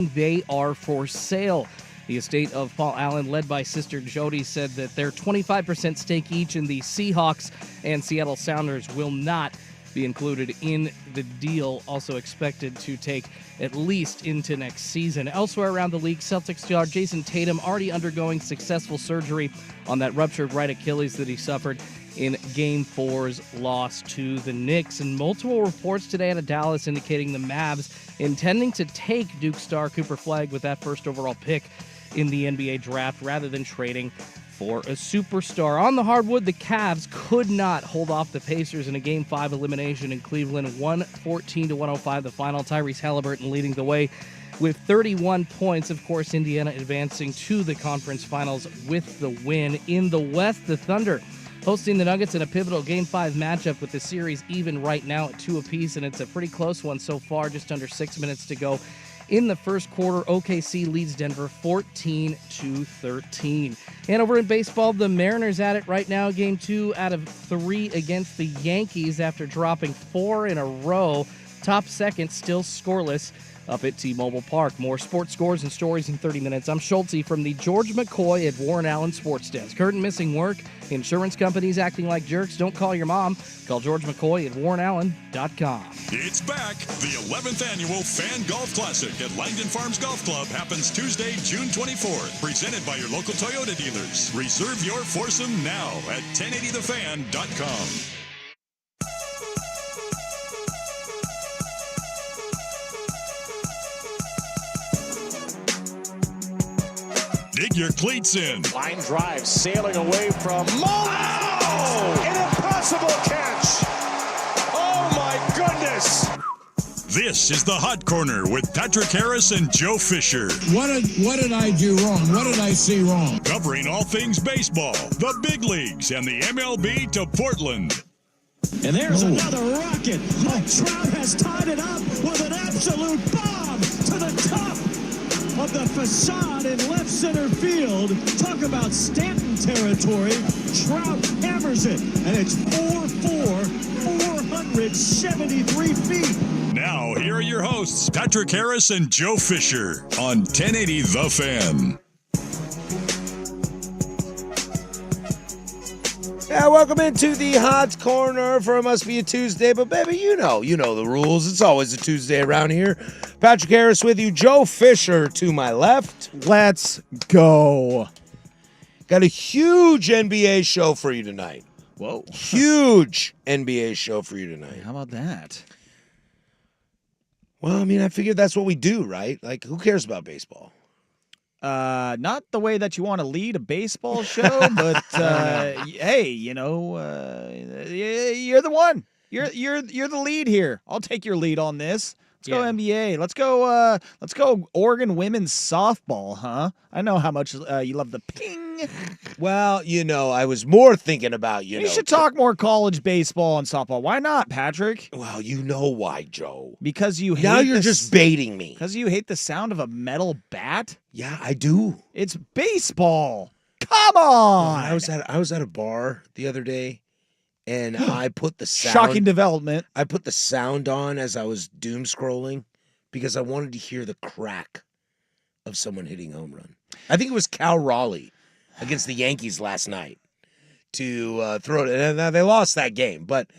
they are for sale. The estate of Paul Allen, led by sister Jody, said that their 25% stake each in the Seahawks and Seattle Sounders will not be included in the deal, also expected to take at least into next season. Elsewhere around the league, Celtics star Jason Tatum already undergoing successful surgery on that ruptured right Achilles that he suffered in Game 4's loss to the Knicks. And multiple reports today out of Dallas indicating the Mavs intending to take Duke star Cooper Flagg with that first overall pick in the NBA draft rather than trading for a superstar. On the hardwood, the Cavs could not hold off the Pacers in a Game 5 elimination in Cleveland, 114-105 the final. Tyrese Halliburton leading the way with 31 points. Of course, Indiana advancing to the conference finals with the win. In the West, the Thunder hosting the Nuggets in a pivotal Game 5 matchup with the series even right now at 2 apiece, and it's a pretty close one so far, just under 6 minutes to go. In the first quarter, OKC leads Denver 14-13. And over in baseball, the Mariners at it right now. Game 2 out of 3 against the Yankees after dropping 4 in a row. Top second, still scoreless up at T-Mobile Park. More sports scores and stories in 30 minutes. I'm Schulte from the George McCoy at Warren Allen Sports Desk. Curtain missing work, insurance companies acting like jerks. Don't call your mom. Call George McCoy at warrenallen.com. It's back. The 11th annual Fan Golf Classic at Langdon Farms Golf Club happens Tuesday, June 24th. Presented by your local Toyota dealers. Reserve your foursome now at 1080thefan.com. Dig your cleats in. Line drive sailing away from Oh! An impossible catch. Oh my goodness. This is the Hot Corner with Patrick Harris and Joe Fisher. What did I do wrong? What did I see wrong? Covering all things baseball, the big leagues, and the MLB to Portland. And there's another rocket. Mike Trout has tied it up with an absolute bomb to the top of the facade in left center field. Talk about Stanton territory. Trout hammers it, and it's 4-4, 473 feet. Now, here are your hosts, Patrick Harris and Joe Fisher on 1080 The Fan. Yeah, welcome into the Hot Corner for It Must Be a Tuesday, but baby, you know the rules. It's always a Tuesday around here. Patrick Harris with you, Joe Fisher to my left. Let's go. Got a huge NBA show for you tonight. Whoa. Huge NBA show for you tonight. How about that? Well, I mean, I figured that's what we do, right? Like, who cares about baseball? Not the way that you want to lead a baseball show, but hey, you're the one. You're the lead here. I'll take your lead on this. Let's go NBA. Let's go Oregon women's softball, huh? I know how much you love the ping. Well, I was more thinking about, You should talk more college baseball and softball. Why not, Patrick? Well, you know why, Joe. Because you hate Now you're just baiting me. Because you hate the sound of a metal bat? Yeah, I do. It's baseball. Come on. I was at a bar the other day, and I put the sound. Shocking development. I put the sound on as I was doom scrolling because I wanted to hear the crack of someone hitting a home run. I think it was Cal Raleigh against the Yankees last night to throw it. And they lost that game, but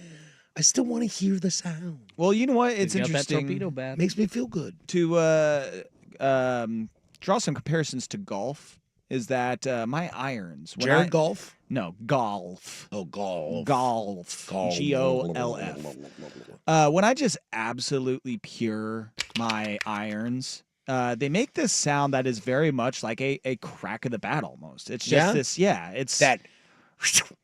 I still want to hear the sound. Well, you know what? It's interesting. That torpedo bat. Makes me feel good. To draw some comparisons to golf is that my irons. Jared Golf? No, golf. Oh, golf. Golf. Golf. When I just absolutely pure my irons, they make this sound that is very much like a crack of the bat almost. It's just it's that.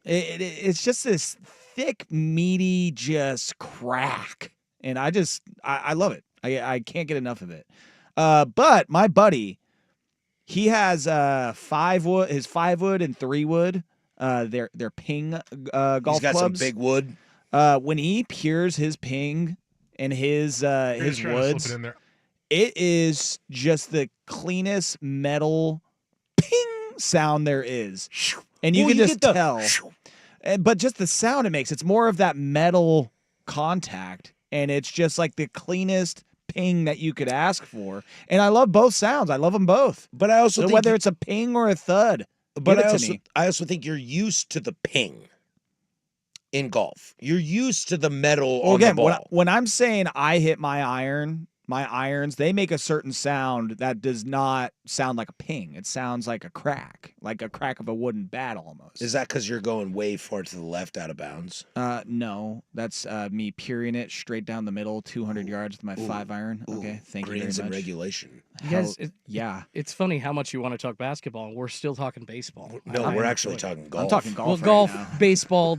It's just this thick, meaty, just crack. And I love it. I can't get enough of it. But my buddy, he has his 5-wood and 3-wood. They're ping golf clubs. He's got some big wood. When he pures his ping and his woods, it is just the cleanest metal ping sound there is, and you can just tell. But just the sound it makes, it's more of that metal contact, and it's just like the cleanest ping that you could ask for. And I love both sounds. I love them both. But I also So think whether it's a ping or a thud, but give it I to me. also think you're used to the ping in golf. You're used to the metal Well, on the again, ball. when I'm saying I hit my irons, they make a certain sound that does not sound like a ping. It sounds like a crack of a wooden bat almost. Is that because you're going way far to the left out of bounds? No, that's me peering it straight down the middle, 200 yards with my 5-iron. Okay, thank you very Greens much. and regulation. You guys, Yeah. it's funny how much you want to talk basketball, and we're still talking baseball. No, I we're enjoy actually it. talking golf. I'm talking golf. Well, right golf, now. baseball,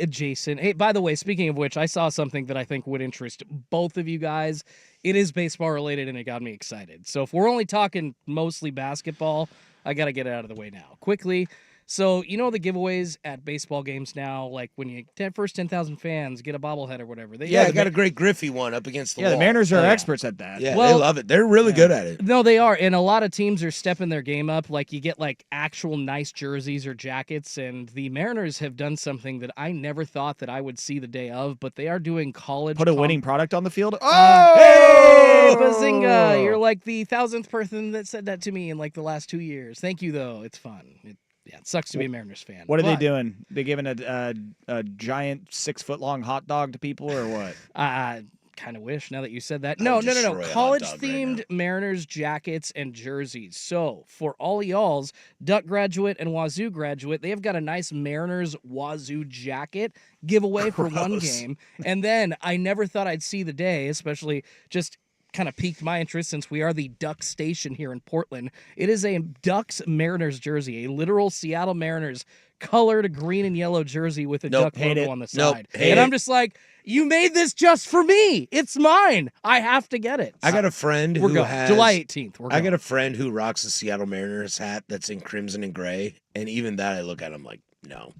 adjacent. Hey, by the way, speaking of which, I saw something that I think would interest both of you guys. It is baseball related, and it got me excited. So if we're only talking mostly basketball, I got to get it out of the way now. Quickly. So, you know the giveaways at baseball games now, like when you first 10,000 fans get a bobblehead or whatever. They Yeah, I got a great Griffey one up against the Yeah, wall. the Mariners are Oh, yeah. experts at that. Yeah, Well- they love it. They're really good at it. No, they are, and a lot of teams are stepping their game up. Like you get like actual nice jerseys or jackets, and the Mariners have done something that I never thought that I would see the day of. But they are doing college. Put a winning product on the field. Hey, bazinga! You're like the 1,000th person that said that to me in like the last 2 years. Thank you, though. It's fun. It sucks to be a Mariners fan. What are they but doing? They giving a giant 6-foot-long hot dog to people or what? I kind of wish now that you said that. I No, would no, no, destroy no. a hot College dog right themed Mariners jackets and jerseys. So for all y'all's Duck graduate and Wazoo graduate, they have got a nice Mariners Wazoo jacket giveaway for one game. And then I never thought I'd see the day, especially just kind of piqued my interest since we are the Duck station here in Portland. It is a Ducks Mariners jersey, a literal Seattle Mariners colored green and yellow jersey with a Nope, Duck hate logo it. on the Nope, side. hate and I'm it. just like, you made this just for me. It's mine. I have to get it. I got a friend We're who going. has July 18th. We're I going. got a friend who rocks a Seattle Mariners hat that's in crimson and gray, and even that I look at, I'm like, no,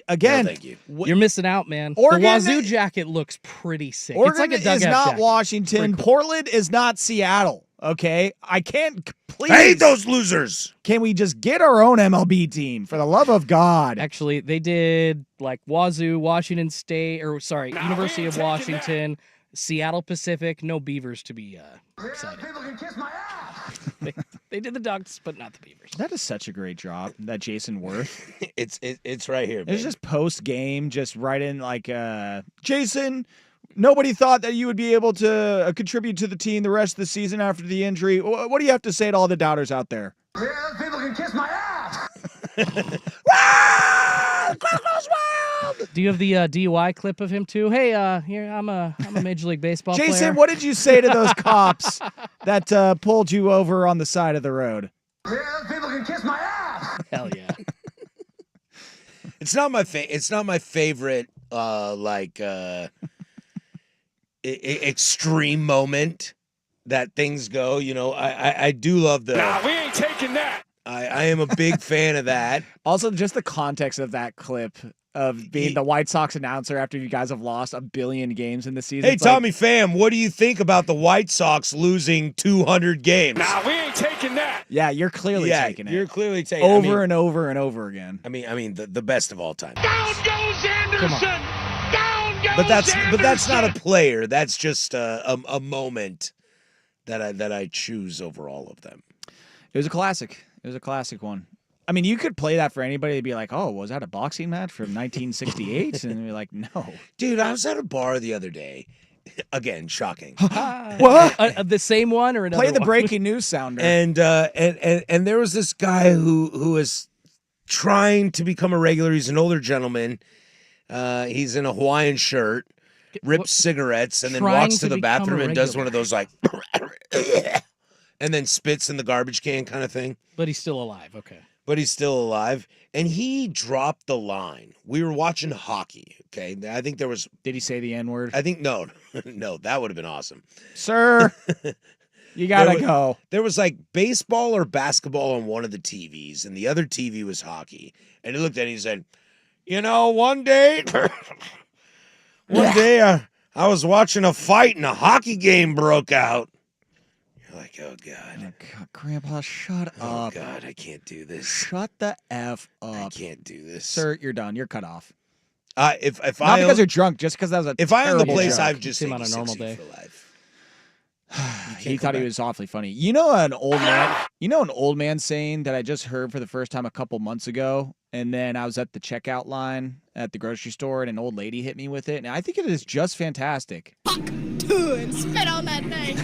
Again, no, thank you. You're missing out, man. Oregon- the Wazoo jacket looks pretty sick. Oregon it's like a dugout is not jacket. Washington. Pretty cool. Portland is not Seattle. Okay, I can't. Please, I hate those losers. Can we just get our own MLB team for the love of God? Actually, they did like Wazoo, Washington State, or sorry, University of Washington, Seattle Pacific. No Beavers to be excited. People can kiss my ass. They did the Ducks, but not the Beavers. That is such a great job, that Jason Worth. It's right here. It's man. just post game, just right in like, Jason. Nobody thought that you would be able to contribute to the team the rest of the season after the injury. What do you have to say to all the doubters out there? Yeah, people can kiss my ass. Do you have the DUI clip of him too? Hey, here I'm a Major League Baseball Jason, player. what did you say to those cops that pulled you over on the side of the road? Yeah, people can kiss my ass. Hell yeah. It's not my favorite extreme moment that things go. You know, I do love the. Nah, we ain't taking that. I am a big fan of that. Also, just the context of that clip of being the White Sox announcer after you guys have lost 1 billion games in the season. Hey, It's like, Tommy Pham, what do you think about the White Sox losing 200 games? Nah, we ain't taking that. yeah, you're clearly taking it You're clearly taking over and over and over again. I mean, the best of all time. Down goes Anderson. Down goes But that's not a player. That's just a moment that I choose over all of them. It was a classic. It was a classic one. I mean, you could play that for anybody. They'd be like, "Oh, was that a boxing match from 1968?" And you're like, "No." Dude, I was at a bar the other day. Again, shocking. What? The same one or another Play the one? breaking news sounder. And there was this guy who is trying to become a regular. He's an older gentleman. He's in a Hawaiian shirt, rips cigarettes, and then Trying walks to to the become a bathroom and does regular. one of those like, and then spits in the garbage can kind of thing. But he's still alive. Okay. But he's still alive. And he dropped the line. We were watching hockey. Okay, I think there was. Did he say the N-word? I think no, that would have been awesome. Sir, you gotta There wa- go. There was like baseball or basketball on one of the TVs, and the other TV was hockey. And he looked at it and he said, "You know, one day, I was watching a fight and a hockey game broke out." You're like, "Oh God, Oh, God, Grandpa, shut oh up. God, I can't do this. Shut the F I up. can't do this, Sir, you're done. You're cut off. If Not I because own, you're drunk, just because that was a if I own the terrible place, joke. I've just Him taken on a normal 60 day. for life. He thought he was awfully funny. You know an old man saying that I just heard for the first time a couple months ago, and then I was at the checkout line at the grocery store, and an old lady hit me with it, and I think it is just fantastic. And spit on that thing.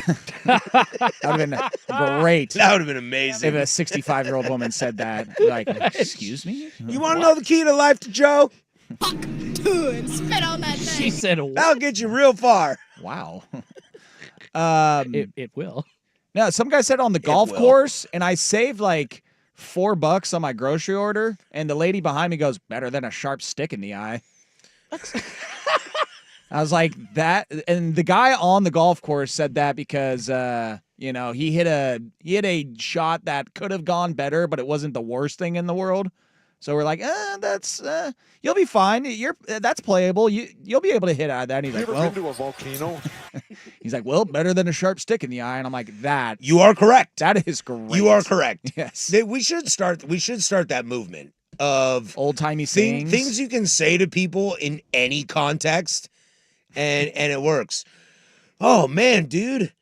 That would have been great That would have been if amazing. a 65-year-old woman said that. Like, excuse me? You want to know the key to life to Joe? And spit on that thing. She said, That'll get you real far. Wow. it will. No, some guy said on the golf will. course, and I saved like $4 on my grocery order, and the lady behind me goes, better than a sharp stick in the eye. I was like, that, and the guy on the golf course said that because he hit a shot that could have gone better, but it wasn't the worst thing in the world. So we're like, that's you'll be fine. That's playable. You'll be able to hit out of that. And he's like, well, to a volcano? he's like, well, better than a sharp stick in the eye. And I'm like, that You are correct. that is great. You are correct. Yes. We should start that movement of Old timey sayings. things you can say to people in any context, and it works. Oh man, dude.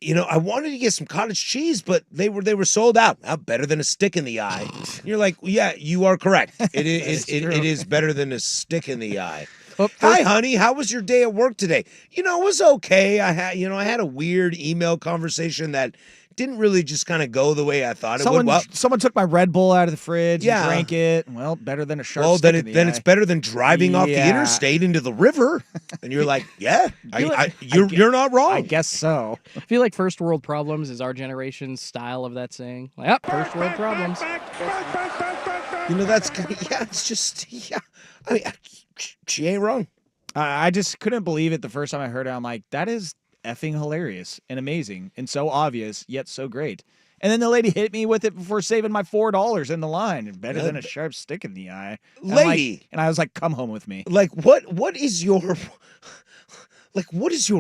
I wanted to get some cottage cheese, but they were sold out. Better than a stick in the eye. You're like, yeah, you are correct. It is better than a stick in the eye. Hi, honey. How was your day at work today? It was okay. I had a weird email conversation that didn't really just kind of go the way I thought it would. Well, Someone took my Red Bull out of the fridge Yeah. and drank it. Well, better than a sharp well, stick then in the then eye. it's better than driving off the Yeah. interstate into the river. And you're like, yeah, You're you're not wrong. I guess so. I feel like first world problems is our generation's style of that saying. Like, yep, first world problems. That's it's just I mean, she ain't wrong. I just couldn't believe it the first time I heard it. I'm like, that is effing hilarious and amazing and so obvious, yet so great. And then the lady hit me with it before saving my $4 in the line. Better than a sharp stick in the eye. And I'm like- Lady. and I was like, come home with me. Like what is your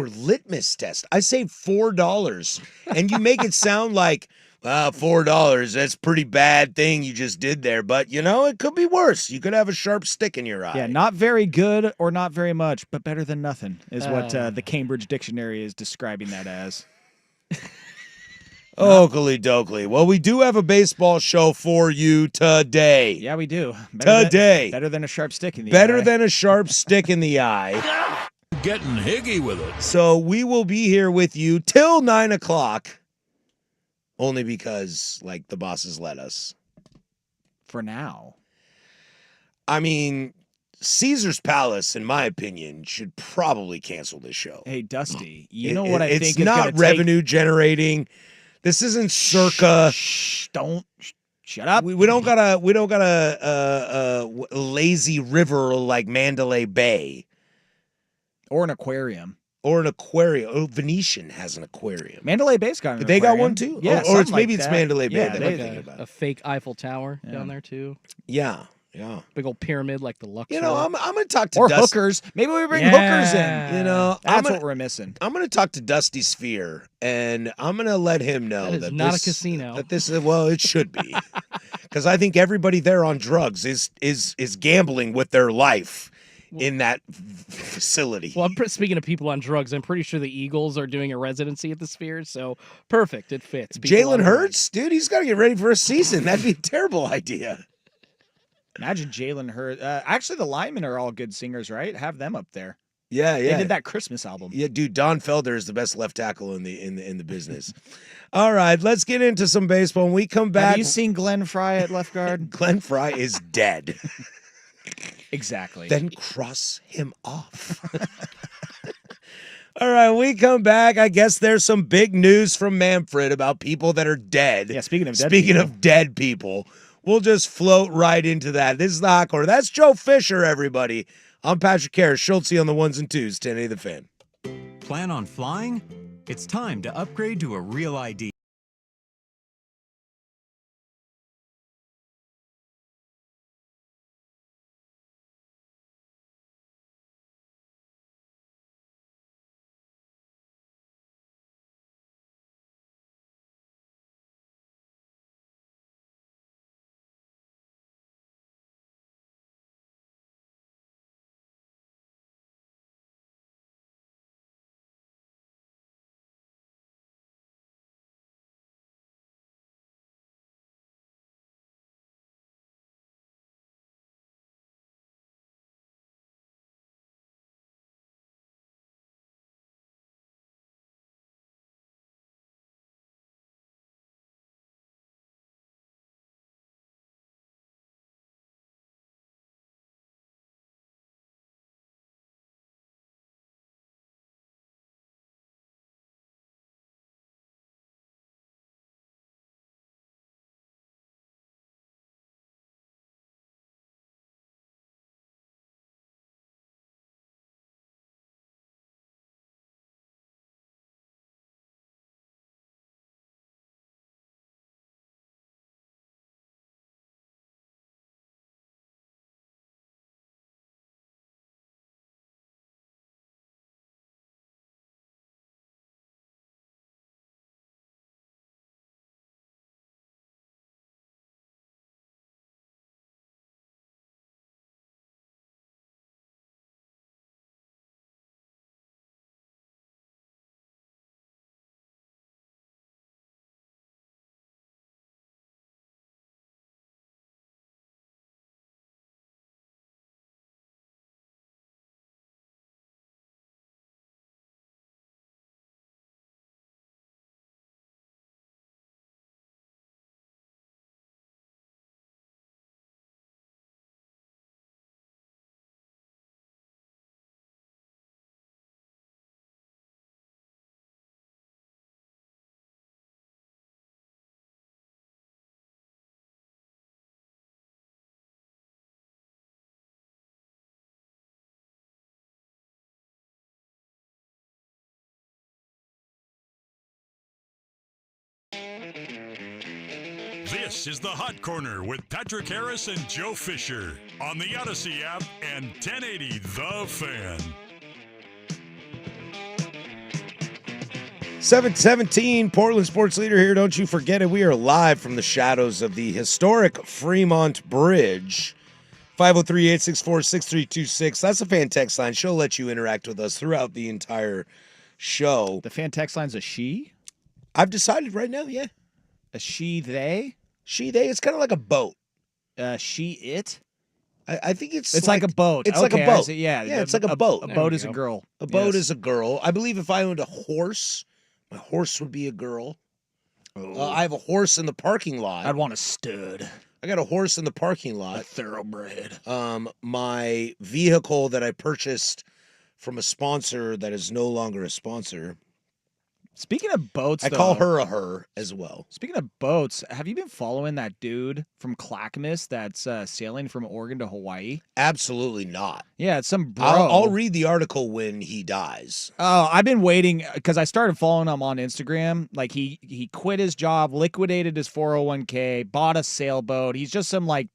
litmus test? I saved $4 and you make it sound like $4, that's a pretty bad thing you just did there, but it could be worse. You could have a sharp stick in your eye. Yeah, not very good or not very much, but better than nothing is what the Cambridge Dictionary is describing that as. Oakley dokley. Well, we do have a baseball show for you today. Yeah, we do. Today. Better than a sharp stick in the eye. Better than a sharp stick in the eye. Getting higgy with it. So we will be here with you till 9 o'clock. Only because, the bosses let us. For now. I mean, Caesar's Palace, in my opinion, should probably cancel this show. Hey, Dusty, you know what I think it's is not gonna revenue generating. This isn't circa. Shh, don't. Shut up. We don't got a lazy river like Mandalay Bay Or an aquarium. or an aquarium. Oh, Venetian has an aquarium. Mandalay Bay's got an But they got aquarium. one too? Yeah, Or it's something maybe like it's that. Mandalay Bay Yeah, that they- I'm thinking about. A fake Eiffel Tower down there too. Yeah. Big old pyramid like the Luxor. I'm going to talk to Or Dusty. hookers. Maybe we bring hookers in. I'm That's gonna, what we're missing. I'm going to talk to Dusty Sphere, and I'm going to let him know That is that not this, a casino. That this is it should be, because I think everybody there on drugs is gambling with their life in that facility. Well, speaking of people on drugs, I'm pretty sure the Eagles are doing a residency at the Sphere, so perfect. It fits. People on Jalen drugs. Hurts, dude, he's got to get ready for a season. That'd be a terrible idea. Imagine Jalen Hurts. Actually, the linemen are all good singers, right? Have them up there. Yeah, They did that Christmas album. Yeah, dude, Don Felder is the best left tackle in the business. All right, let's get into some baseball. When we come back, Have you seen Glenn Fry at left guard? Glenn Fry is dead. Exactly. Then cross him off. All right, when we come back, I guess there's some big news from Manfred about people that are dead. Yeah, speaking of dead Speaking people. of dead people, we'll just float right into that. This is the Hot Corner. That's Joe Fisher, everybody. I'm Patrick Harris, Schultz on the ones and twos, 1080 The Fan. Plan on flying? It's time to upgrade to a Real ID. This is the Hot Corner with Patrick Harris and Joe Fisher on the Odyssey app and 1080 The Fan. 717, Portland Sports Leader here. Don't you forget it. We are live from the shadows of the historic Fremont Bridge. 503-864-6326. That's a fan text line. She'll let you interact with us throughout the entire show. The fan text line's a she? I've decided right now, yeah. A she, they? She, they. It's kind of like a boat. She, it? I think it's like a boat. It's Okay, like a I boat. see, yeah, it's like a boat. A boat is a girl. A boat Yes. is a girl. I believe if I owned a horse, my horse would be a girl. I have a horse in the parking lot. I'd want a stud. I got a horse in the parking lot. A thoroughbred. My vehicle that I purchased from a sponsor that is no longer a sponsor. Speaking of boats, I though, call her a her as well. Speaking of boats, have you been following that dude from Clackamas that's sailing from Oregon to Hawaii? Absolutely not. Yeah, it's some bro. I'll read the article when he dies. Oh, I've been waiting because I started following him on Instagram. Like he quit his job, liquidated his 401k, bought a sailboat. He's just some like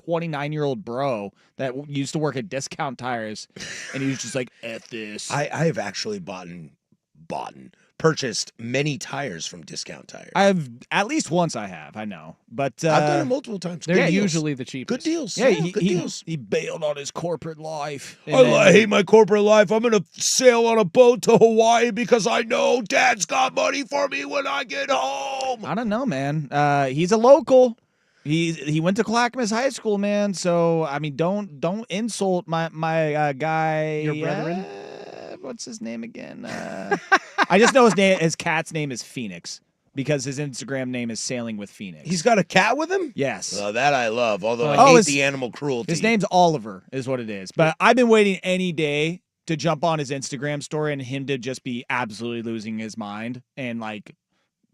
29-year-old bro that used to work at Discount Tires, and he was just like, "F this." I have actually purchased many tires from Discount Tires. I've at least once I have, I know, but I've done it multiple times. They're Good deals. usually the cheapest. Good deals. yeah, good deals. he bailed on his corporate life. And I hate my corporate life. I'm going to sail on a boat to Hawaii because I know Dad's got money for me when I get home. I don't know, man. He's a local. He went to Clackamas High School, man. So I mean, don't insult my guy. Your brethren? What's his name again? I just know his cat's name is Phoenix because his Instagram name is Sailing with Phoenix. He's got a cat with him? Yes. Oh, that I love, although I hate the animal cruelty. His name's Oliver is what it is. But I've been waiting any day to jump on his Instagram story and him to just be absolutely losing his mind and like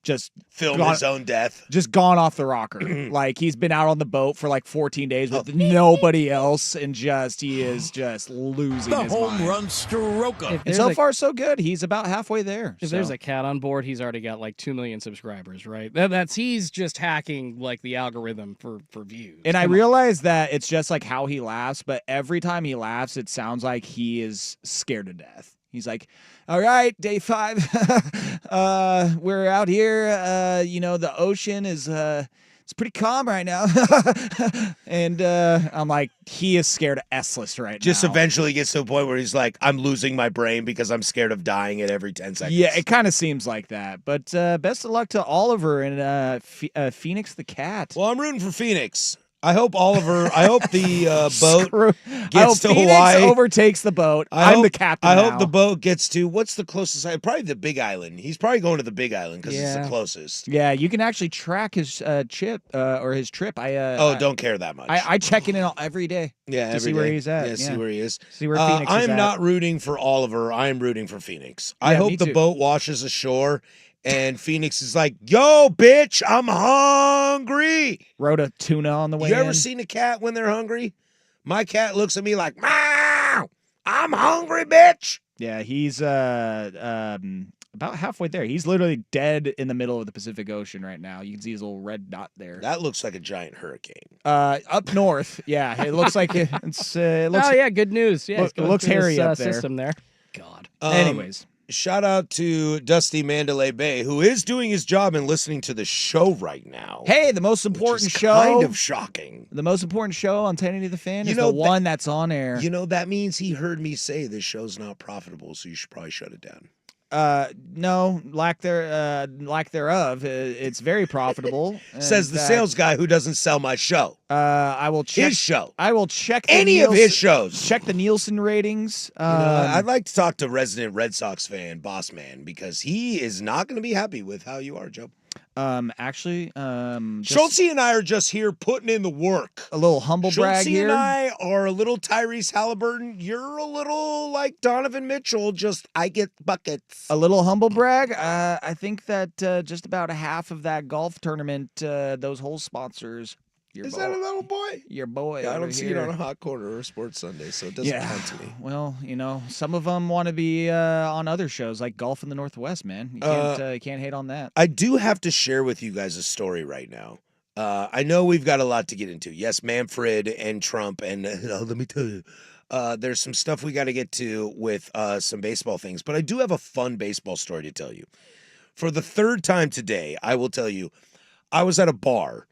just film his own death. Just gone off the rocker. Like he's been out on the boat for like 14 days with nobody else, and he is just losing his mind. run stroker. And so far, so good. He's about halfway there. If there's a cat on board, he's already got like 2 million subscribers, right? He's just hacking like the algorithm for views. And I realize that it's just like how he laughs, but every time he laughs, it sounds like he is scared to death. He's like, all right, day 5. We're out here. The ocean is it's pretty calm right now. And I'm like, he is scared of S-less right now. Just eventually gets to a point where he's like, I'm losing my brain because I'm scared of dying at every 10 seconds. Yeah, it kind of seems like that. But best of luck to Oliver and Phoenix the cat. Well, I'm rooting for Phoenix. I hope the boat gets I hope to Phoenix Hawaii. Overtakes the boat. I'm the captain I now. hope the boat gets to, what's the closest island? Probably the Big Island. He's probably going to the Big Island because it's the closest. Yeah, you can actually track his trip. Don't care that much. I check in every day. Yeah, to see where he's at. Yeah, see where he is. See where Phoenix is I'm at. not rooting for Oliver. I'm rooting for Phoenix. I Yeah, hope me the too. boat washes ashore and Phoenix is like, yo, bitch, I'm hungry. Wrote a tuna on the way You ever in. seen a cat when they're hungry? My cat looks at me like, meow, I'm hungry, bitch. Yeah, he's about halfway there. He's literally dead in the middle of the Pacific Ocean right now. You can see his little red dot there. That looks like a giant hurricane. Up north, yeah, it looks like it looks. Good news. Yeah, it looks hairy up there. System there. God. Anyways. Shout out to Dusty Mandalay Bay, who is doing his job and listening to the show right now. Hey, the most important which is show. Kind of shocking. The most important show on 1080 The Fan is know the one that's on air. That means he heard me say this show's not profitable, so you should probably shut it down. No, lack thereof. It's very profitable. Says the sales guy who doesn't sell my show. I will check His show. I will check Any of his shows. Check the Nielsen ratings. I'd like to talk to resident Red Sox fan, Boss Man, because he is not going to be happy with how you are, Joe. Schulte and I are just here putting in the work. A little humble brag here. Schulte and I are a little Tyrese Halliburton. You're a little like Donovan Mitchell. Just I get buckets. A little humble brag. I think that just about half of that golf tournament, those hole sponsors Is that a little boy? Your boy. Yeah, I over don't see it here. on a Hot Corner or Sports Sunday, so it doesn't count to me. Well, some of them want to be on other shows like Golf in the Northwest, man. You can't hate on that. I do have to share with you guys a story right now. I know we've got a lot to get into. Yes, Manfred and Trump, and let me tell you, there's some stuff we got to get to with some baseball things, but I do have a fun baseball story to tell you. For the third time today, I will tell you, I was at a bar,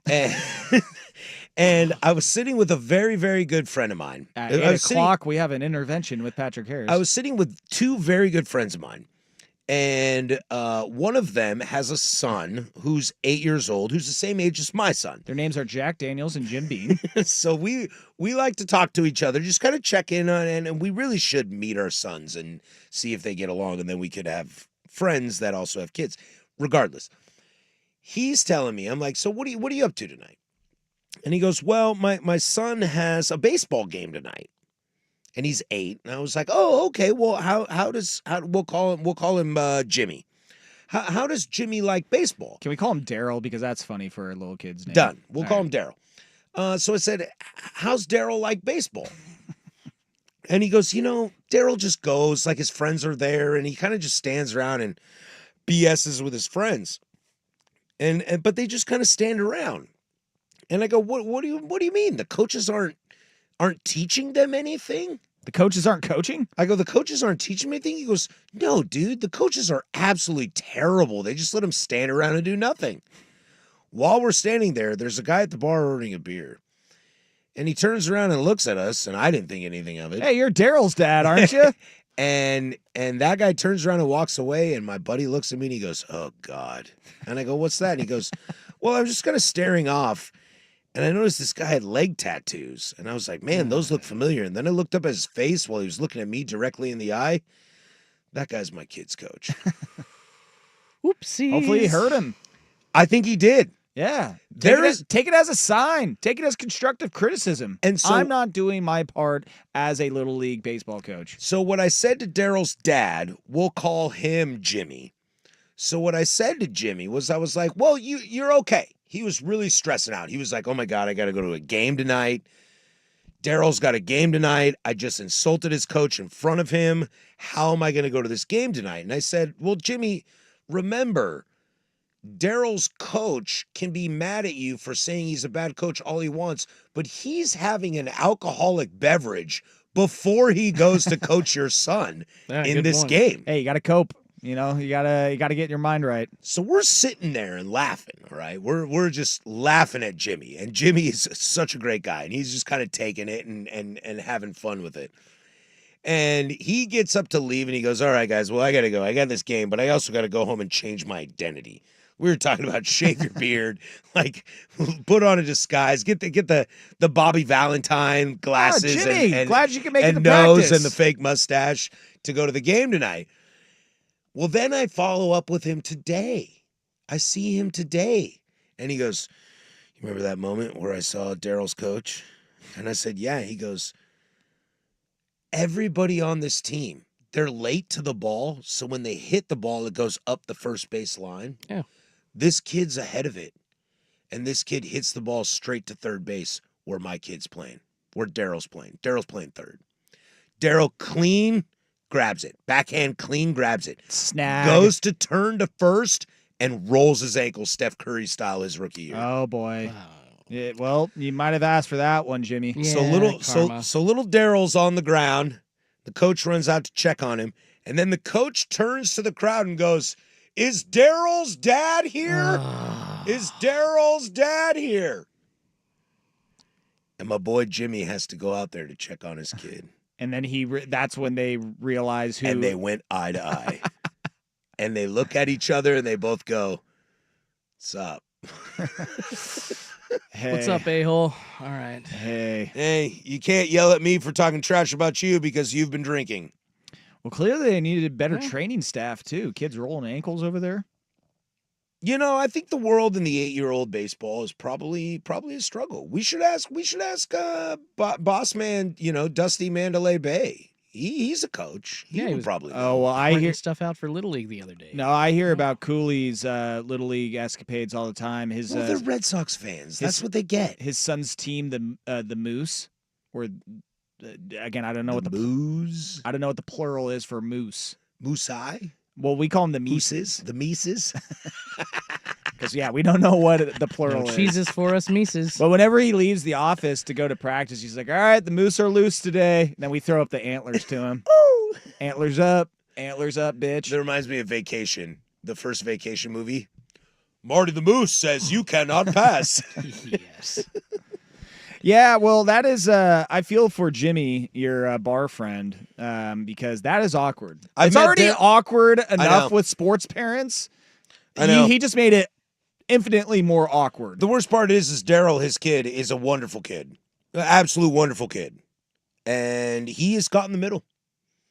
and I was sitting with a very, very good friend of mine. At 8 o'clock, we have an intervention with Patrick Harris. I was sitting with two very good friends of mine. And one of them has a son who's 8 years old, who's the same age as my son. Their names are Jack Daniels and Jim Beam. So we like to talk to each other, just kind of check in on, and we really should meet our sons and see if they get along, and then we could have friends that also have kids. Regardless, he's telling me, I'm like, so what are you up to tonight? And he goes, well, my son has a baseball game tonight. And he's 8, and I was like, "Oh, okay. Well, how we'll call him Jimmy. How does Jimmy like baseball? Can we call him Daryl because that's funny for a little kid's name? Done. We'll call him Daryl. So I said, "How's Daryl like baseball?" And he goes, Daryl just goes, like his friends are there, and he kind of just stands around and BS's with his friends, but they just kind of stand around. And I go, what do you mean? The coaches aren't teaching them anything? The coaches aren't coaching? I go, the coaches aren't teaching me anything? He goes, no, dude, the coaches are absolutely terrible. They just let them stand around and do nothing. While we're standing there, there's a guy at the bar ordering a beer. And he turns around and looks at us, and I didn't think anything of it. Hey, you're Daryl's dad, aren't you? and that guy turns around and walks away, and my buddy looks at me and he goes, oh, God. And I go, what's that? And he goes, well, I was just kind of staring off. And I noticed this guy had leg tattoos. And I was like, man, those look familiar. And then I looked up at his face while he was looking at me directly in the eye. That guy's my kid's coach. Whoopsie. Hopefully he heard him. I think he did. Yeah. Take it as a sign. Take it as constructive criticism. And so I'm not doing my part as a Little League baseball coach. So what I said to Daryl's dad, we'll call him Jimmy. So what I said to Jimmy was, I was like, well, you're okay. He was really stressing out. He was like, oh, my God, I got to go to a game tonight. Daryl's got a game tonight. I just insulted his coach in front of him. How am I going to go to this game tonight? And I said, well, Jimmy, remember, Daryl's coach can be mad at you for saying he's a bad coach all he wants, but he's having an alcoholic beverage before he goes to coach your son in this game. Hey, you got to cope. You gotta get your mind right. So we're sitting there and laughing, all right? We're just laughing at Jimmy. And Jimmy is such a great guy, and he's just kind of taking it and having fun with it. And he gets up to leave, and he goes, all right, guys, well, I got to go. I got this game, but I also got to go home and change my identity. We were talking about shave your beard, like put on a disguise, get the Bobby Valentine glasses, Jimmy, and glad you can make it and to nose practice. and the fake mustache to go to the game tonight. Well, then I follow up with him today. I see him today. And he goes, you remember that moment where I saw Daryl's coach? And I said, yeah. He goes, everybody on this team, they're late to the ball. So when they hit the ball, it goes up the first base line. Yeah. This kid's ahead of it. And this kid hits the ball straight to third base where my kid's playing, where Daryl's playing. Daryl's playing third. Daryl clean grabs it. Backhand clean grabs it. Snag. Goes to turn to first and rolls his ankle Steph Curry style his rookie year. Oh boy. Yeah, well, you might have asked for that one, Jimmy. Yeah, so little karma. so little Daryl's on the ground. The coach runs out to check on him, and then the coach turns to the crowd and goes, "Is Daryl's dad here? Is Daryl's dad here?" And my boy Jimmy has to go out there to check on his kid. And then that's when they realize who. And they went eye to eye. And they look at each other and they both go, "What's up?" Hey. What's up, a-hole? All right. Hey, you can't yell at me for talking trash about you because you've been drinking. Well, clearly they needed better training staff, too. Kids rolling ankles over there. You know, I think the world in the 8-year-old baseball is probably a struggle. We should ask boss man, Dusty Mandalay Bay. He's a coach. He Yeah, he would was- probably. Oh, know. well, I Printing hear stuff out for Little League the other day. no, I hear about Cooley's Little League escapades all the time. His Well, they're Red Sox fans. That's his- what they get. his son's team, the Moose, or again, I don't know what the Moose, I don't know what the plural is for moose. Moosei, Well, we call them the Mises the Mises. because yeah, we don't know what the No plural is. cheeses for us, Mises. But whenever he leaves the office to go to practice, he's like, "All right, the moose are loose today." And then we throw up the antlers to him. Antlers up, bitch. That reminds me of Vacation, the first Vacation movie. Marty the Moose says you cannot pass. Yes. Yeah, well, that is. I feel for Jimmy, your bar friend, because that is awkward. I It's met already Dar- awkward know. enough with sports parents. I know. He just made it infinitely more awkward. The worst part is Daryl, his kid, is a wonderful kid, an absolute wonderful kid, and he is caught in the middle.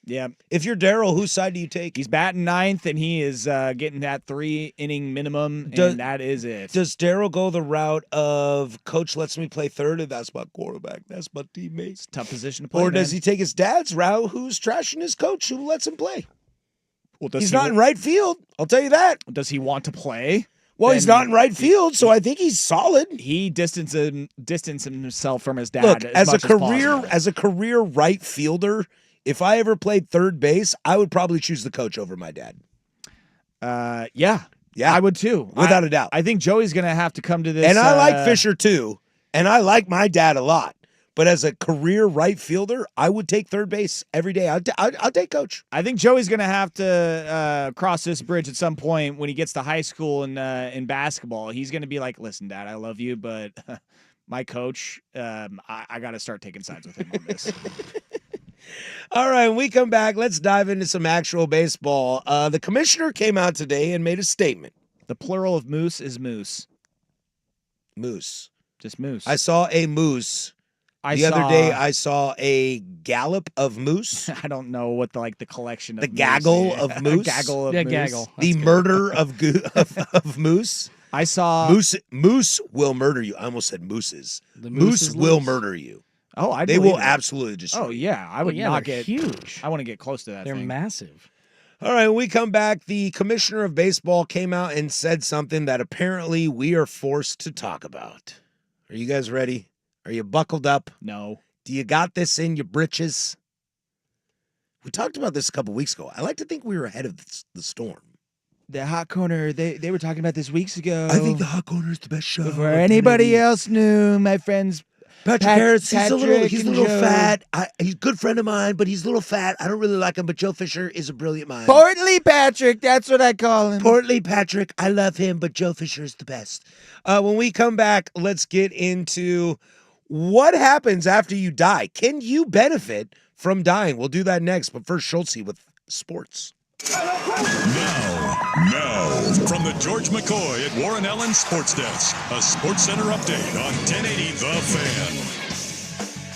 Yeah, If you're Daryl, whose side do you take? he's batting ninth, and he is getting that 3-inning minimum, Does- and that is it. Does Daryl go the route of coach lets me play third and that's my quarterback, that's my teammate? Tough position to play. Or does man. he take his dad's route who's trashing his coach who lets him play? Well, does He's he not in right field, I'll tell you that. Does he want to play? Well, he's Then not in right field, so I think he's solid. He distanced himself from his dad. Look, as as a much career possible. right fielder, if I ever played third base, I would probably choose the coach over my dad. Yeah, Yeah. I would too, Without a doubt. I think Joey's gonna have to come to this. And I like Fisher too, and I like my dad a lot. But as a career right fielder, I would take third base every day. I'll take coach. I think Joey's gonna have to cross this bridge at some point when he gets to high school and in basketball. He's gonna be like, "Listen, Dad, I love you, but my coach, I got to start taking sides with him on this." All right, when we come back, let's dive into some actual baseball. The commissioner came out today and made a statement. The plural of moose is moose, Moose. just moose. I saw a moose. The other day, I saw a gallop of moose. I don't know what the collection of The moose gaggle is. of moose? gaggle of Yeah, moose. gaggle. The murder of moose. I saw Moose will murder you. I almost said mooses. The Moose is will loose. murder you. Oh, I They believe will it. absolutely destroy Oh you. yeah, I would yeah, not they're get huge. I want to get close to that They're thing. massive. All right, when we come back, the commissioner of baseball came out and said something that apparently we are forced to talk about. Are you guys ready? Are you buckled up? No. Do you got this in your britches? We talked about this a couple weeks ago. I like to think we were ahead of the storm. The Hot Corner, they were talking about this weeks ago. I think the Hot Corner is the best show. Before anybody else knew, my friends. Patrick Pat- Harris, he's a Patrick little and Joe. fat. He's a good friend of mine, but he's a little fat. I don't really like him, but Joe Fisher is a brilliant mind. Portly Patrick, that's what I call him. Portly Patrick, I love him, but Joe Fisher is the best. When we come back, let's get into what happens after you die. Can you benefit from dying? We'll do that next, but first, Schultze with sports. Now, from the George McCoy at Warren Allen Sports Desk, a Sports Center update on 1080 The Fan.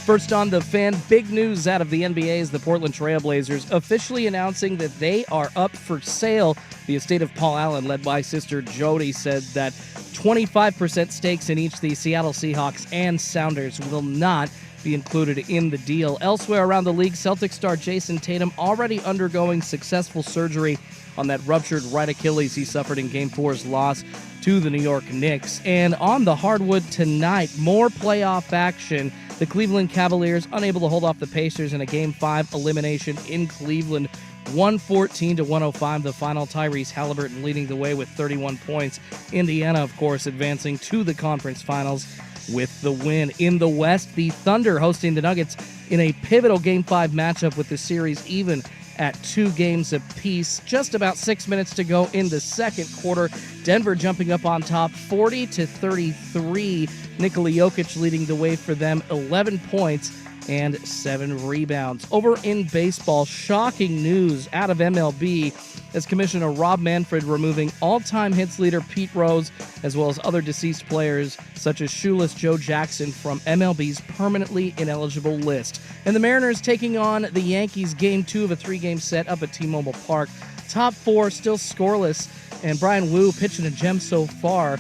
First on The Fan, big news out of the NBA is the Portland Trailblazers officially announcing that they are up for sale. The estate of Paul Allen, led by sister Jody, said that 25% stakes in each the Seattle Seahawks and Sounders will not be included in the deal. Elsewhere around the league, Celtics star Jason Tatum already undergoing successful surgery on that ruptured right Achilles he suffered in Game 4's loss to the New York Knicks. And on the hardwood tonight, more playoff action. The Cleveland Cavaliers unable to hold off the Pacers in a Game 5 elimination in Cleveland. 114-105 the final. Tyrese Halliburton leading the way with 31 points. Indiana, of course, advancing to the conference finals with the win. In the West, the Thunder hosting the Nuggets in a pivotal Game 5 matchup with the series even at 2 games apiece. Just about 6 minutes to go in the second quarter. Denver jumping up on top 40-33. Nikola Jokic leading the way for them, 11 points and 7 rebounds. Over in baseball, shocking news out of MLB as Commissioner Rob Manfred removing all-time hits leader Pete Rose, as well as other deceased players such as shoeless Joe Jackson from MLB's permanently ineligible list. And the Mariners taking on the Yankees Game 2 of a 3-game set up at T-Mobile Park. Top 4 still scoreless And Brian Wu pitching a gem so far.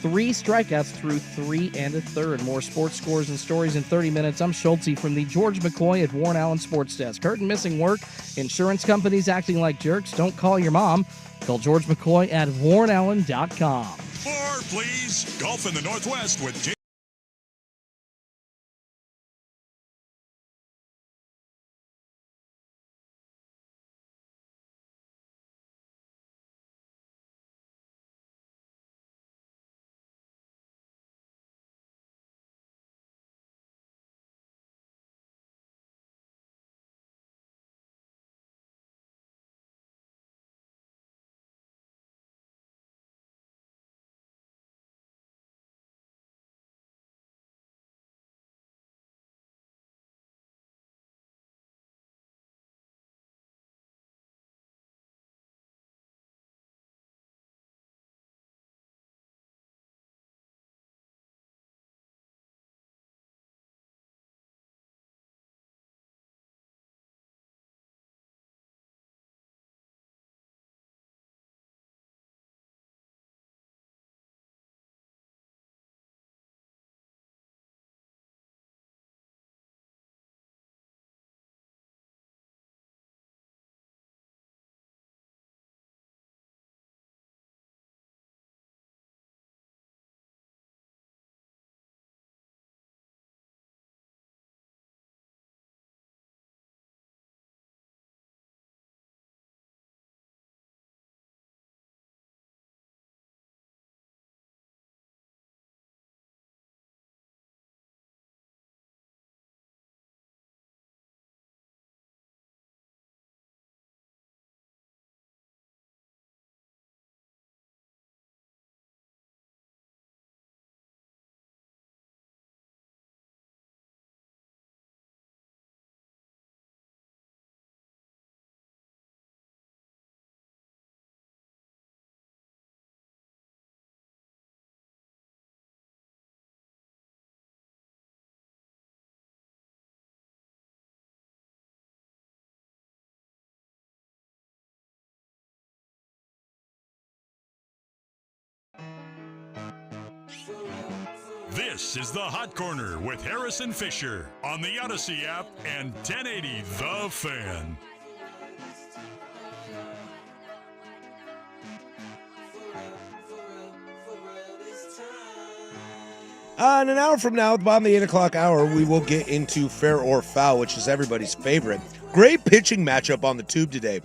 3 strikeouts through 3 1/3. More sports scores and stories in 30 minutes. I'm Schulte from the George McCoy at Warren Allen Sports Desk. Hurt and missing work? Insurance companies acting like jerks? Don't call your mom. Call George McCoy at warrenallen.com. More, please. Golf in the Northwest with J. This is the Hot Corner with Harrison Fisher on the Odyssey app and 1080 The Fan. In an hour from now, at the bottom of the 8 o'clock hour, we will get into Fair or Foul, which is everybody's favorite. Great pitching matchup on the tube today.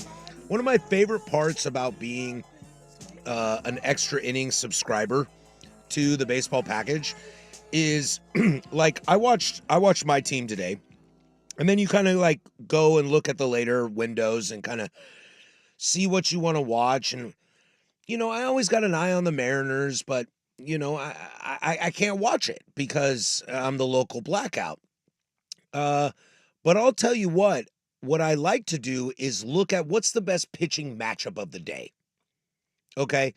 One of my favorite parts about being an extra innings subscriber to the baseball package is like I watched my team today, and then you kind of like go and look at the later windows and kind of see what you want to watch. And I always got an eye on the Mariners, but I can't watch it because I'm the local blackout. But I'll tell you what I like to do is look at what's the best pitching matchup of the day. Okay,